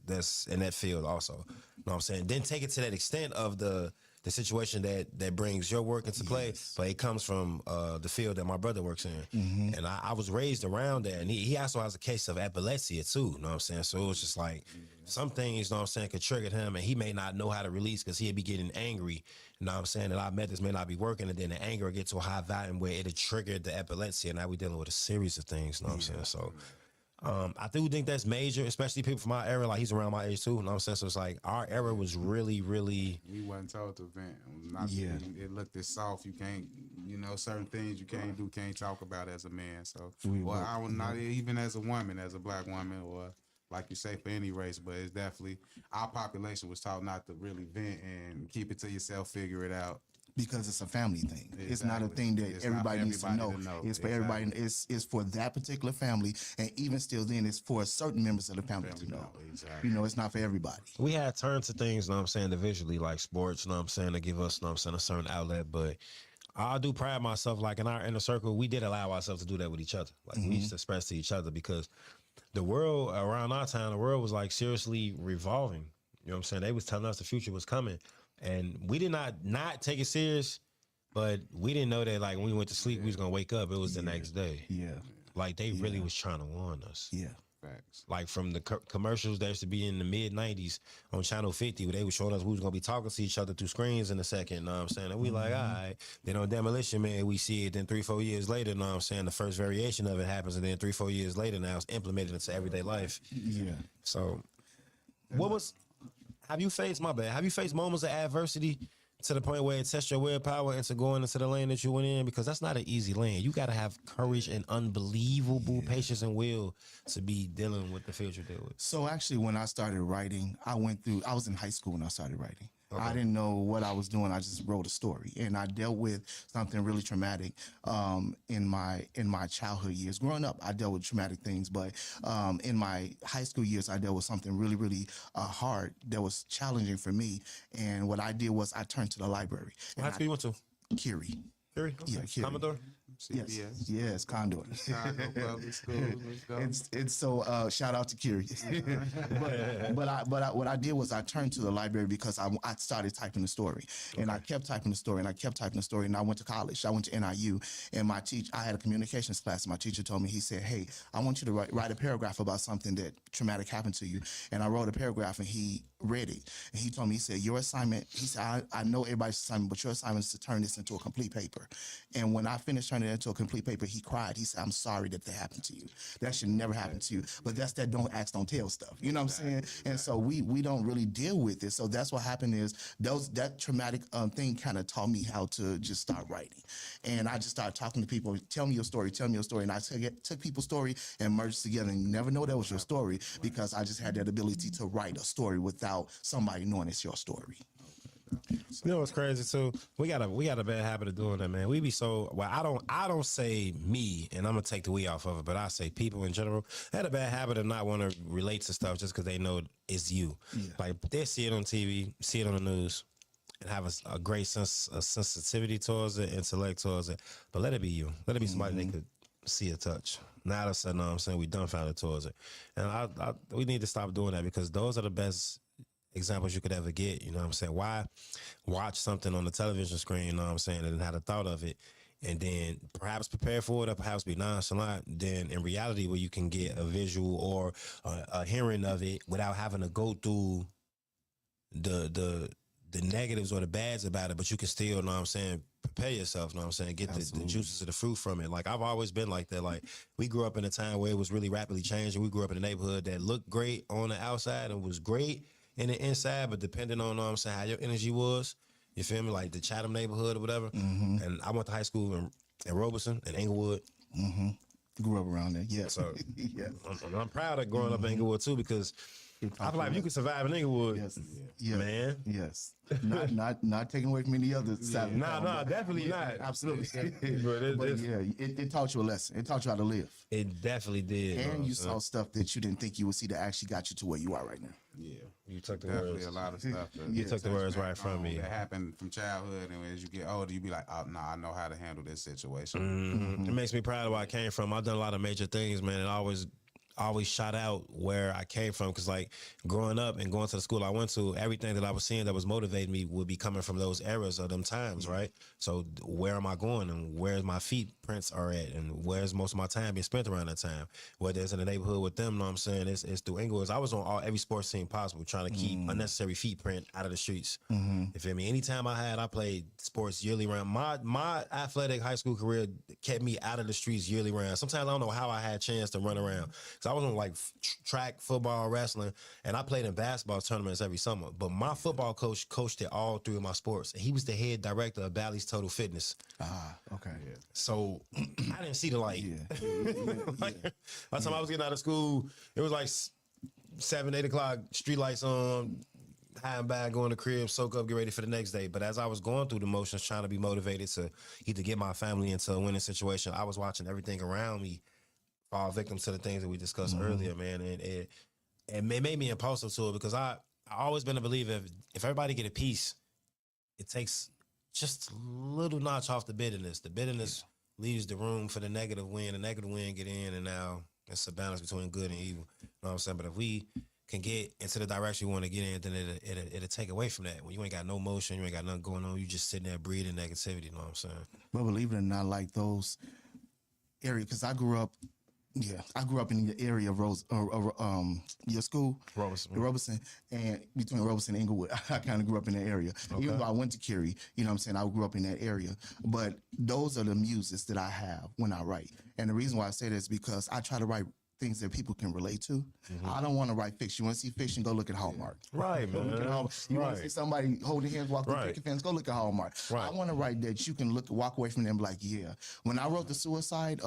that's in that field also. You know what I'm saying? Didn't take it to that extent of the situation that brings your work into play, but it comes from the field that my brother works in. And I was raised around that, and he also has a case of epilepsy too, you know what I'm saying? So it was just like some things, you know what I'm saying, could trigger him, and he may not know how to release because he'd be getting angry, you know what I'm saying, that our methods may not be working, and then the anger would get to a high volume where it had triggered the epilepsy, and now we're dealing with a series of things, you know what I'm saying? So I do think that's major, especially people from our era. Like, he's around my age too, you know what I'm saying? So it's like our era was really, really. We wasn't told to vent. It looked as soft. You can't, you know, certain things you can't do, can't talk about as a man. So, not even as a woman, as a black woman, or like you say, for any race. But it's definitely our population was taught not to really vent and keep it to yourself, figure it out. Because it's a family thing. Exactly. It's not a thing that everybody needs to know. It's for everybody. It's for that particular family, and even still, then it's for certain members of the family to know. Exactly. You know, it's not for everybody. We had turned to things, you know what I'm saying, individually, like sports, you know what I'm saying, to give us, you know what I'm saying, a certain outlet. But I do pride myself, like in our inner circle, we did allow ourselves to do that with each other. Like we used to express to each other, because the world around our time, the world was like seriously revolving. You know what I'm saying? They was telling us the future was coming. And we did not take it serious, but we didn't know that, like, when we went to sleep, we was going to wake up. It was the next day. Yeah. Like, they really was trying to warn us. Yeah. Facts. Like, from the commercials that used to be in the mid-90s on Channel 50, where they were showing us we was going to be talking to each other through screens in a second, you know what I'm saying? And we like, all right. Then on Demolition Man, we see it. Then 3-4 years later, you know what I'm saying, the first variation of it happens. And then 3-4 years later, now it's implemented into everyday life. Yeah. So, have you faced moments of adversity to the point where it tests your willpower into going into the lane that you went in? Because that's not an easy lane. You got to have courage and unbelievable patience and will to be dealing with the field you deal with. So actually, when I started writing, I was in high school when I started writing. Okay. I didn't know what I was doing. I just wrote a story, and I dealt with something really traumatic in my childhood years. Growing up, I dealt with traumatic things, but in my high school years, I dealt with something really, really hard that was challenging for me. And what I did was I turned to the library. What high school you went to? Curie. Curie? Okay. Yeah, Curie. Commodore? CPS. Yes, Condor. Chicago Public Schools. Let's go. It's so shout out to Kiri. What I did was I turned to the library because I started typing the story, and I kept typing the story, and I kept typing the story, and I went to college. I went to NIU, and I had a communications class. And my teacher told me, he said, "Hey, I want you to write a paragraph about something that traumatic happened to you." And I wrote a paragraph, and he read it, and he told me, he said, "Your assignment," he said, I know everybody's assignment, but your assignment is to turn this into a complete paper." And when I finished turning it into a complete paper, he cried. He said, "I'm sorry that happened to you. That should never happen to you." But that's that don't ask, don't tell stuff. You know what I'm saying? And so we don't really deal with it. So that's what happened is that traumatic thing kind of taught me how to just start writing. And I just started talking to people, tell me your story. And I took people's story and merged together, and you never know that was your story because I just had that ability to write a story without somebody knowing it's your story. You know what's crazy too? We got a bad habit of doing that, man. We be so I don't say me, and I'm gonna take the we off of it, but I say people in general had a bad habit of not want to relate to stuff just because they know it's you. Yeah. Like they see it on TV, see it on the news, and have a great sense of sensitivity towards it, intellect towards it. But let it be you. Let it be somebody they could see or touch. Now that's what I'm saying, we dumbfounded towards it, and we need to stop doing that because those are the best examples you could ever get. You know what I'm saying? Why watch something on the television screen, you know what I'm saying, and had a thought of it and then perhaps prepare for it or perhaps be nonchalant, then in reality where you can get a visual or a hearing of it without having to go through the negatives or the bads about it, but you can still, you know what I'm saying, prepare yourself, you know what I'm saying, get the juices of the fruit from it. Like I've always been like that. Like we grew up in a time where it was really rapidly changing. We grew up in a neighborhood that looked great on the outside and was great in the inside, but depending on, you know what I'm saying, how your energy was, you feel me, like the Chatham neighborhood or whatever. And I went to high school in Robeson and Inglewood. Grew up around there, yeah. So I'm proud of growing up in Inglewood too, because I feel like if you can survive in Inglewood, man. Yes. Not taking away from any other side. No, definitely not. Absolutely. but yeah, it taught you a lesson. It taught you how to live. It definitely did. And you saw stuff that you didn't think you would see that actually got you to where you are right now. Yeah. You took the Definitely words. a lot of stuff. You took the words right from me. That happened from childhood, and as you get older, you be like, "Oh no, I know how to handle this situation." It makes me proud of where I came from. I've done a lot of major things, man, and I always shot out where I came from, because like growing up and going to the school I went to, everything that I was seeing that was motivating me would be coming from those eras of them times, right? So where am I going, and where's my feet prints are at, and where's most of my time being spent around that time? Whether it's in the neighborhood with them, you know what I'm saying, it's through Inglewood. I was on every sports team possible, trying to keep unnecessary feet print out of the streets. You feel me? Anytime I played sports yearly round. My athletic high school career kept me out of the streets yearly round. Sometimes I don't know how I had a chance to run around. So I was on like track, football, wrestling, and I played in basketball tournaments every summer. But my football coach coached it all through my sports. And he was the head director of Bally's Total Fitness. Okay. Yeah. So I didn't see the light. By the time I was getting out of school, it was like 7, 8 o'clock, street lights on, high and bad, going to crib, soak up, get ready for the next day. But as I was going through the motions, trying to be motivated to either get my family into a winning situation, I was watching everything around me fall victim to the things that we discussed earlier, man. And it made me impulsive to it, because I always been a believer, if everybody get a piece, it takes just a little notch off the bitterness. The bitterness leaves the room for the negative wind. The negative wind get in, and now it's a balance between good and evil. You know what I'm saying? But if we can get into the direction we want to get in, then it'll take away from that. When you ain't got no motion, you ain't got nothing going on, you just sitting there breathing negativity. You know what I'm saying? But believe it or not, like those areas, because I grew up in the area of your school, Robeson, and between Robeson and Inglewood. I kind of grew up in that area. Okay. Even though I went to Cary, you know what I'm saying, I grew up in that area. But those are the muses that I have when I write. And the reason why I say that is because I try to write things that people can relate to. I don't want to write fiction. You want to see fiction, go look at Hallmark. Right, man. You want to see somebody holding hands, walk through picket fence, go look at Hallmark. I want to write that you can walk away from them like, yeah. When I wrote the suicide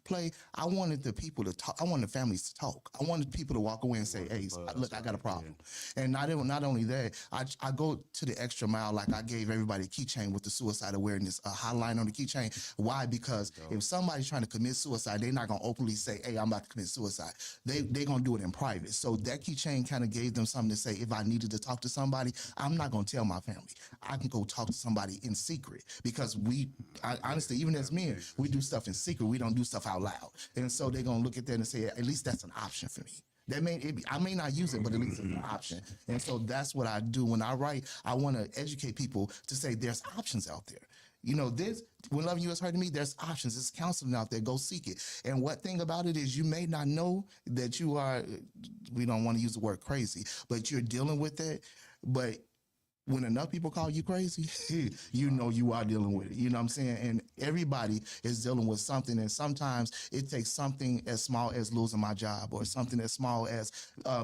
play, I wanted the people to talk. I wanted the families to talk. I wanted people to walk away and say, "Hey, look, I got a problem." And not only that, I go to the extra mile. Like I gave everybody a keychain with the suicide awareness hotline on the keychain. Why? Because if somebody's trying to commit suicide, they're not gonna openly say, "Hey, I'm about to commit suicide." They're gonna do it in private. So that keychain kind of gave them something to say. If I needed to talk to somebody, I'm not gonna tell my family. I can go talk to somebody in secret, because honestly, even as men, we do stuff in secret. We don't do stuff out loud. And so they're gonna look at that and say, at least that's an option for me. I may not use it, but at least it's an option. And so that's what I do when I write. I want to educate people to say there's options out there. You know, when loving you is hurting me, there's options. There's counseling out there. Go seek it. And what thing about it is, you may not know that you are, we don't want to use the word crazy, but you're dealing with it. But when enough people call you crazy, you know you are dealing with it. You know what I'm saying? And everybody is dealing with something. And sometimes it takes something as small as losing my job, or something as small as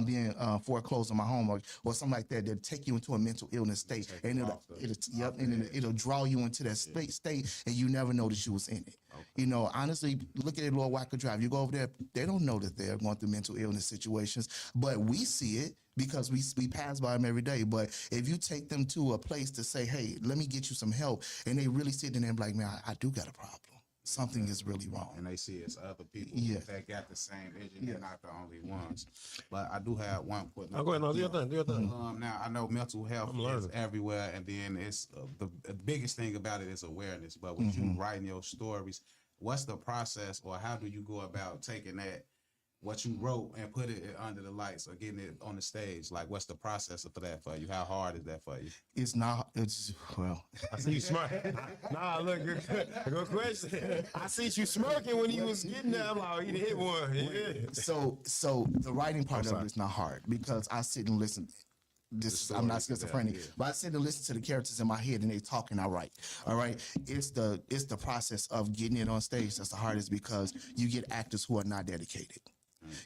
being foreclosed on my home, or something like that, that take you into a mental illness state. And it'll draw you into that state, and you never notice you was in it. Okay. You know, honestly, look at it, Lord Wacker Drive. You go over there, they don't know that they're going through mental illness situations, but we see it because we pass by them every day. But if you take them to a place to say, "Hey, let me get you some help," and they really sit in there and be like, "Man, I do got a problem. Something is really wrong." And they see it's other people that got the same issue. They're not the only ones. But I do have one quick. Go ahead. No, do your thing. Now, I know mental health is everywhere, and then it's the biggest thing about it is awareness. But with you writing your stories, what's the process, or how do you go about taking that, what you wrote, and put it under the lights or getting it on the stage? Like, what's the process for that for you? How hard is that for you? Well, I see you smirking. Nah, look, good question. I see you smirking when he was getting there. I'm like, oh, he hit one. Yeah. So the writing part of it is not hard, because I sit and listen. I'm not schizophrenic, but I sit and listen to the characters in my head, and they talk and I write. All right. It's the process of getting it on stage that's the hardest, because you get actors who are not dedicated.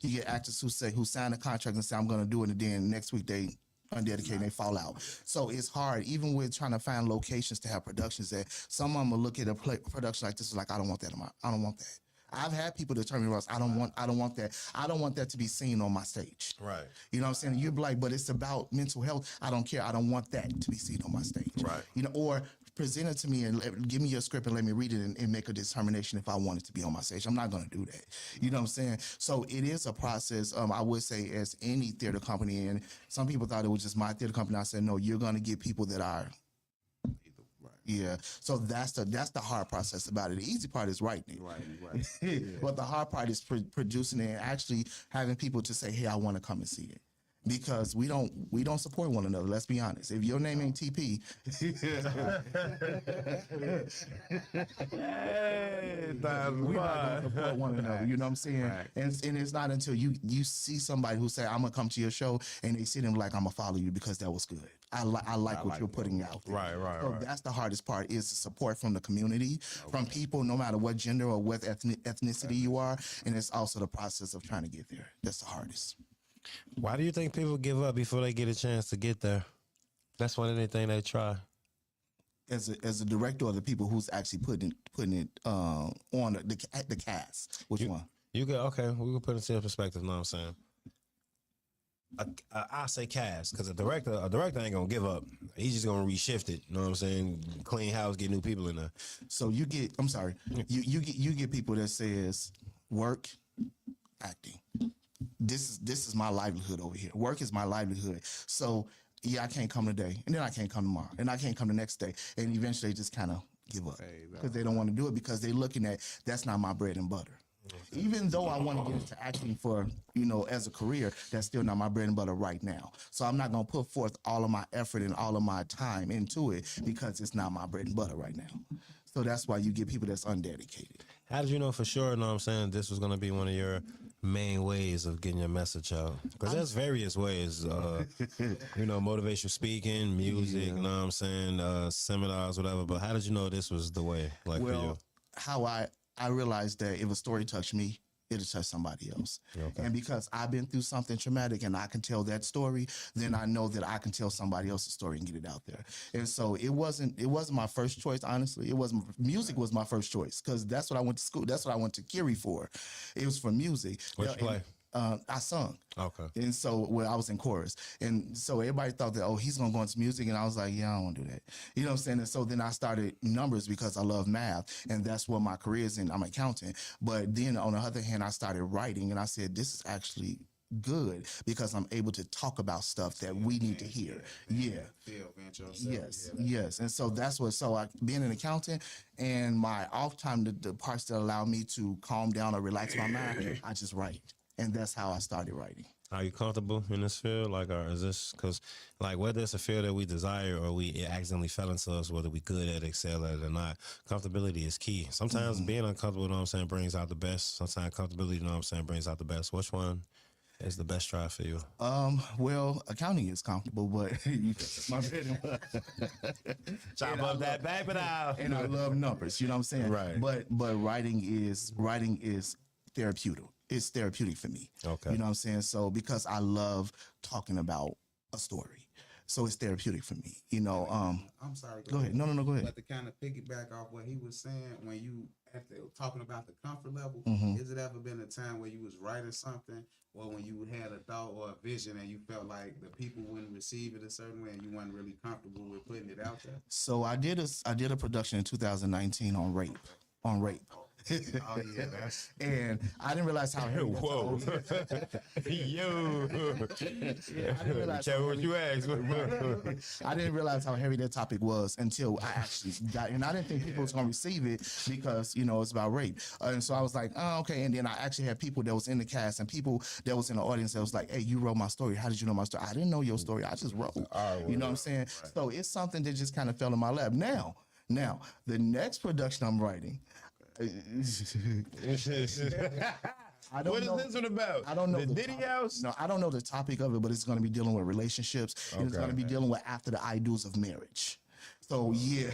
You get actors who sign a contract and say, "I'm going to do it," and then next week they undedicated and they fall out. So it's hard, even with trying to find locations to have productions that some of them will look at a production like this is like, "I don't want that. I don't want that." I've had people that tell me, "Ross, I don't want that. I don't want that to be seen on my stage." Right. You know what I'm saying? You're like, "But it's about mental health. I don't care. I don't want that to be seen on my stage." Right. You know, or present it to me and give me your script and let me read it and make a determination if I want it to be on my stage. I'm not going to do that. You know what I'm saying? So it is a process. I would say, as any theater company, and some people thought it was just my theater company. I said, no, you're going to get people that are. Yeah, so that's the hard process about it. The easy part is writing it. Right. But the hard part is producing it and actually having people to say, "Hey, I want to come and see it." Because we don't support one another. Let's be honest. If your name ain't TP, we're not gonna support one another. You know what I'm saying? Right. And it's not until you see somebody who say, "I'm gonna come to your show," and they sit and like, "I'm gonna follow you because that was good. I like what you're putting out there." Right. So that's the hardest part, is the support from the community, from people, no matter what gender or what ethnicity you are. And it's also the process of trying to get there. That's the hardest. Why do you think people give up before they get a chance to get there? That's one of the things they try. As a director, or the people who's actually putting it on the cast? Which one? You get okay. We can put it into perspective. Know what I'm saying? I say cast, because a director ain't gonna give up. He's just gonna reshift it. You know what I'm saying? Clean house, get new people in there. So you get. I'm sorry. You get people that says work, acting. This is my livelihood over here. Work is my livelihood. So yeah, I can't come today, and then I can't come tomorrow, and I can't come the next day, and eventually they just kind of give up because they don't want to do it, because they're looking at, that's not my bread and butter. Even though I want to get into acting for, as a career, that's still not my bread and butter right now. So I'm not going to put forth all of my effort and all of my time into it, because it's not my bread and butter right now. So that's why you get people that's undedicated. How did you know for sure, know what I'm saying, this was going to be one of your main ways of getting your message out? Because there's various ways, motivational speaking, music, you know what I'm saying, seminars, whatever. But how did you know this was the way, for you? How I realized that if a story touched me, it'll touch somebody else. Okay. And because I've been through something traumatic and I can tell that story, then I know that I can tell somebody else's story and get it out there. And so it wasn't my first choice, honestly. Music was my first choice because that's what I went to school. That's what I went to Curie for. It was for music. What you play? I sung. Okay. And so, I was in chorus. And so everybody thought that, oh, he's going to go into music. And I was like, yeah, I don't want to do that. You know what I'm saying? And so then I started numbers because I love math. And that's what my career is in. I'm an accountant. But then on the other hand, I started writing. And I said, this is actually good because I'm able to talk about stuff that we need to hear. Yeah. Yes. And so that's what, being an accountant and my off time, the parts that allow me to calm down or relax my mind, I just write. And that's how I started writing. Are you comfortable in this field? Like, or is this because, like, whether it's a field that we desire or it accidentally fell into us, whether we good at it, excel at it or not, comfortability is key. Sometimes being uncomfortable, you know what I'm saying, brings out the best. Sometimes comfortability, you know what I'm saying, brings out the best. Which one is the best try for you? Well, accounting is comfortable, but my bread and Chop up that back, but out. And I love numbers. You know what I'm saying? Right. But writing is therapeutic. It's therapeutic for me. Okay. You know what I'm saying? So because I love talking about a story. So it's therapeutic for me. You know, I'm sorry. Go ahead. No, go ahead. But to kind of piggyback off what he was saying, when you after talking about the comfort level, has it ever been a time where you was writing something or when you had a thought or a vision and you felt like the people wouldn't receive it a certain way and you weren't really comfortable with putting it out there? So I did a production in 2019 on rape. Oh yeah, that's and I didn't realize how heavy that Whoa. Yo. I didn't realize Tell me what you asked. I didn't realize how heavy that topic was until I actually got, and I didn't think people was gonna receive it because it's about rape. And so I was like, oh, okay. And then I actually had people that was in the cast and people that was in the audience that was like, hey, you wrote my story. How did you know my story? I didn't know your story. I just wrote. You know what I'm saying? Right. So it's something that just kind of fell in my lap. Now, the next production I'm writing. What is this one about? I don't know the Diddy House. No, I don't know the topic of it, but it's going to be dealing with relationships. And it's going to be dealing with after the ideals of marriage. So yeah,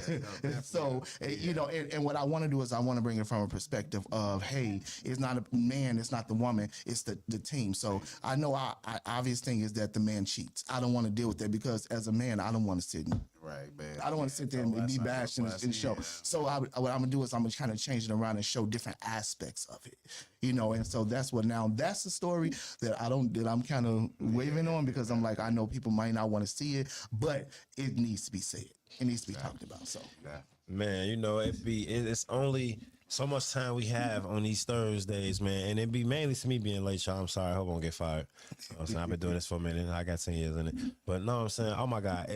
so and what I want to do is I want to bring it from a perspective of, hey, it's not a man, it's not the woman, it's the team. So I know our obvious thing is that the man cheats. I don't want to deal with that because as a man, I don't want to sit. Right, man. I don't want to sit there and be bashed in the show. So what I'm gonna do is I'm gonna kind of change it around and show different aspects of it, And so that's the story that I'm kind of waving on because I'm like, I know people might not want to see it, but it needs to be said. It needs to be talked about. So, man, it's only so much time we have on these Thursdays, man, and it be mainly to me being late, y'all. I'm sorry, I hope I won't get fired. I've been doing this for a minute. I got 10 years in it, but no, I'm saying, oh my God,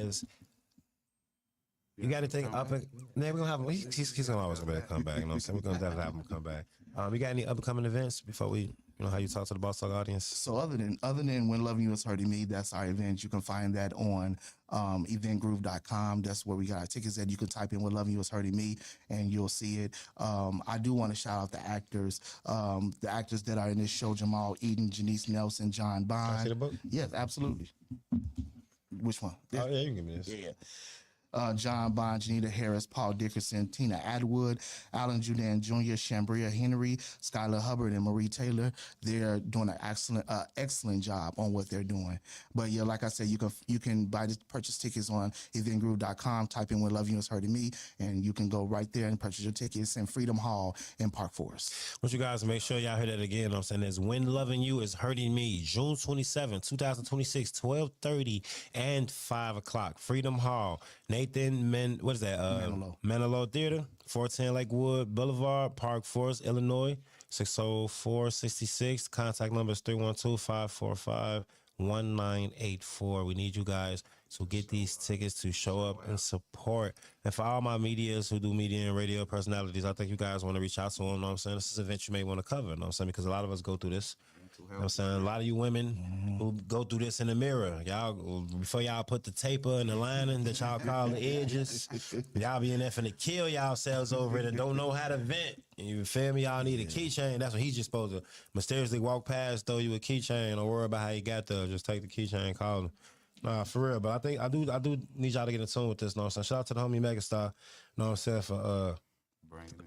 you got to think up and we're gonna have him. He's gonna always be able to come back. You know what I'm saying? We're gonna definitely have him come back. You got any upcoming events before we, how you talk to the Bosstalk audience? So other than When Loving You Is Hurting Me, that's our event. You can find that on eventgroove.com. That's where we got our tickets at. You can type in When Loving You Is Hurting Me and you'll see it. I do want to shout out the actors that are in this show: Jamal Eden, Janice Nelson, John Bond. Can I see the book? Yes, absolutely. Which one? Oh yeah, you can give me this. Yeah. John Bond, Janita Harris, Paul Dickerson, Tina Atwood, Alan Judan Jr., Shambria Henry, Skylar Hubbard, and Marie Taylor. They're doing an excellent job on what they're doing. But yeah, like I said, you can purchase tickets on eventgroove.com, type in When Loving You Is Hurting Me, and you can go right there and purchase your tickets in Freedom Hall in Park Forest. Want you guys to make sure y'all hear that again. I'm saying there's When Loving You Is Hurting Me, June 27, 2026, 12:30 and 5 o'clock. Freedom Hall. Manilow Theater, 410 Lakewood Boulevard, Park Forest, Illinois, 604-66. Contact number is 312-545-1984. We need you guys to get these tickets to show up and support. And for all my medias who do media and radio personalities, I think you guys want to reach out to them. You know what I'm saying? This is an event you may want to cover. You know what I'm saying? Because a lot of us go through this. You know what I'm saying? A lot of you women who go through this in the mirror, y'all, before y'all put the taper and the lining that y'all call the edges, y'all be in there finna kill yourselves over it and don't know how to vent. You feel me? Y'all need a keychain. That's what he's just supposed to mysteriously walk past, throw you a keychain. Don't worry about how you got there. Just take the keychain, call him. Nah, for real. But I think I do need y'all to get in tune with this. You know what I'm saying? Shout out to the homie Megastar. You know what I'm saying? For bringing it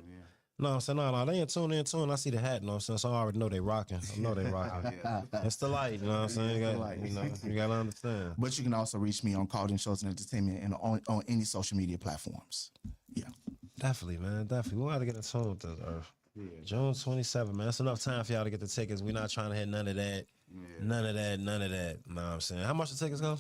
in. No, I'm saying, no, they ain't tuned in. I see the hat, you know what I'm saying? So I already know they rocking. I know they rocking. It's the light, you know what I'm saying? You got to understand. But you can also reach me on Called In Shows and Entertainment and on any social media platforms. Yeah. Definitely, man. Definitely. We got to get in tune with this, Earth. Yeah. June 27th, man. That's enough time for y'all to get the tickets. We're not trying to hit none of that. Yeah. None of that. You know what I'm saying? How much the tickets go?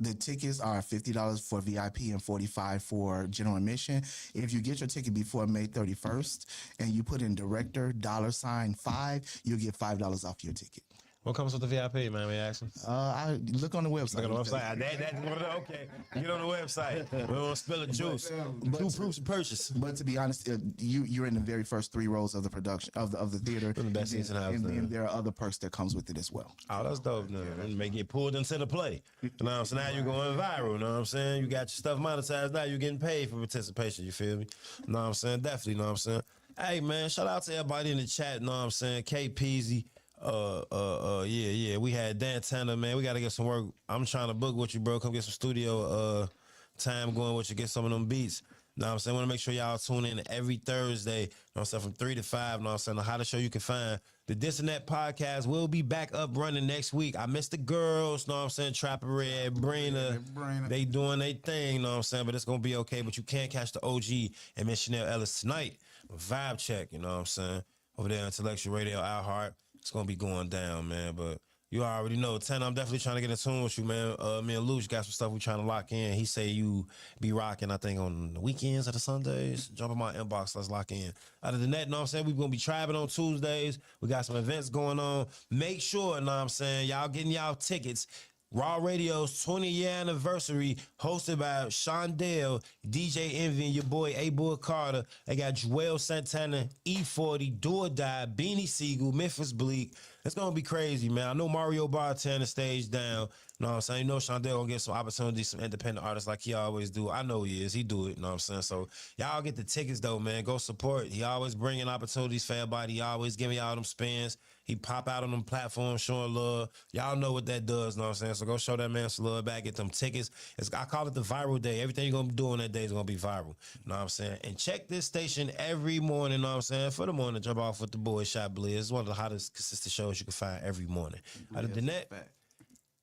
The tickets are $50 for VIP and $45 for general admission. If you get your ticket before May 31st and you put in director $5, you'll get $5 off your ticket. What comes with the VIP, man? We asking. I look on the website. Look on the website. That's one of the, okay. Get on the website. We don't spill the juice. Two proofs of purchase. But to be honest, you're in the very first 3 rows of the production of the theater. The best seats in the house. And then there are other perks that comes with it as well. Oh, that's dope. No, you may get pulled into the play. You know what I'm saying? Now you're going viral. You know what I'm saying? You got your stuff monetized. Now you're getting paid for participation. You feel me? You know what I'm saying? Definitely. You know what I'm saying? Hey, man, shout out to everybody in the chat. You know what I'm saying? K Peasy. Yeah. We had Dan Tanner, man. We got to get some work. I'm trying to book with you, bro. Come get some studio time going with you. Get some of them beats. Know what I'm saying? I want to make sure y'all tune in every Thursday. Know what I'm saying? From 3 to 5. Know what I'm saying? The hottest show you can find. The This and That podcast will be back up running next week. I miss the girls. Know what I'm saying? Trapper Red, Brina. They doing their thing. Know what I'm saying? But it's going to be okay. But you can't catch the OG and Miss Chanel Ellis tonight. Vibe check. You know what I'm saying? Over there, Intellectual Radio, iHeart. It's going to be going down, man. But you already know. 10, I'm definitely trying to get in tune with you, man. Me and Luch got some stuff we trying to lock in. He say you be rocking, I think, on the weekends or the Sundays. Jump in my inbox. Let's lock in. Other than that, know what I'm saying? We're going to be traveling on Tuesdays. We got some events going on. Make sure, know what I'm saying, y'all getting y'all tickets. Raw Radio's 20-year anniversary, hosted by Shondell, DJ Envy, and your boy Aboog Carter. They got Joel Santana, E40, Do or Die, Beanie Siegel, Memphis Bleak. It's going to be crazy, man. I know Mario Bartender stage down. You know what I'm saying? You know Shondell going to get some opportunities, some independent artists like he always do. I know he is. He do it. You know what I'm saying? So y'all get the tickets, though, man. Go support. He always bringing opportunities for everybody. He always giving y'all them spins. He pop out on them platforms showing love. Y'all know what that does, know what I'm saying? So go show that man some love back, get them tickets. I call it the viral day. Everything you're going to be doing that day is going to be viral. Know what I'm saying? And check this station every morning, know what I'm saying? For the morning, jump off with the boy Shot Blizz. It's one of the hottest, consistent shows you can find every morning. Other than that,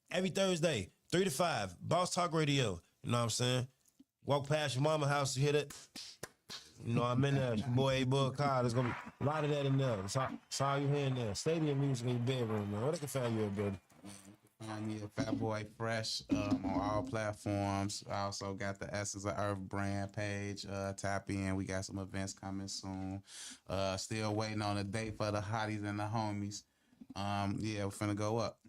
every Thursday, 3 to 5, Bosstalk Radio. You know what I'm saying? Walk past your mama's house, you hear that? You know, I'm in there. Your boy Aboog Carter. There's going to be a lot of that in there. That's all you hear in there. Stadium music in your bedroom, man. Where they can find you at, baby? Find me at Fatboy Fresh on all platforms. I also got the Essence of Earth brand page. Tap in. We got some events coming soon. Still waiting on a date for the hotties and the homies. Yeah, we're finna go up.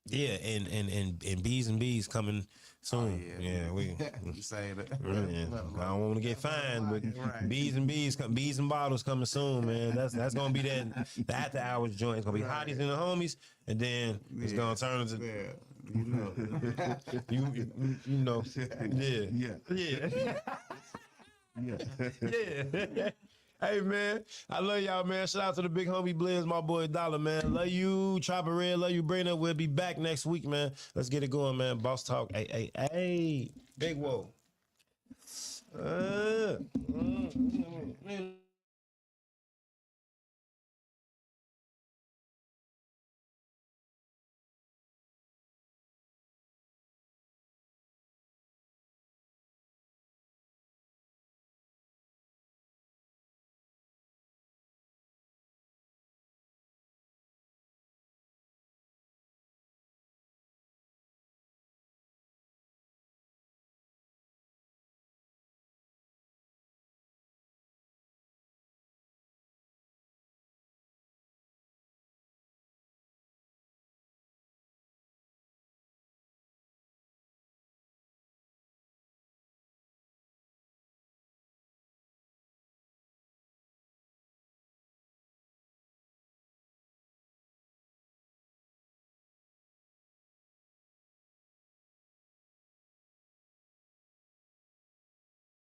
Yeah, and B's and B's coming soon. Oh, yeah, we say that. Yeah. I don't want to get fined, but right. B's and bottles coming soon, man. That's gonna be that the after hours joint. It's gonna be hotties and the homies, and then it's gonna turn into you know. Yeah. Hey, man, I love y'all, man. Shout out to the big homie Blizz, my boy Dollar, man. Love you, Chopper Red. Love you, Brina. We'll be back next week, man. Let's get it going, man. Bosstalk. Hey. Big whoa.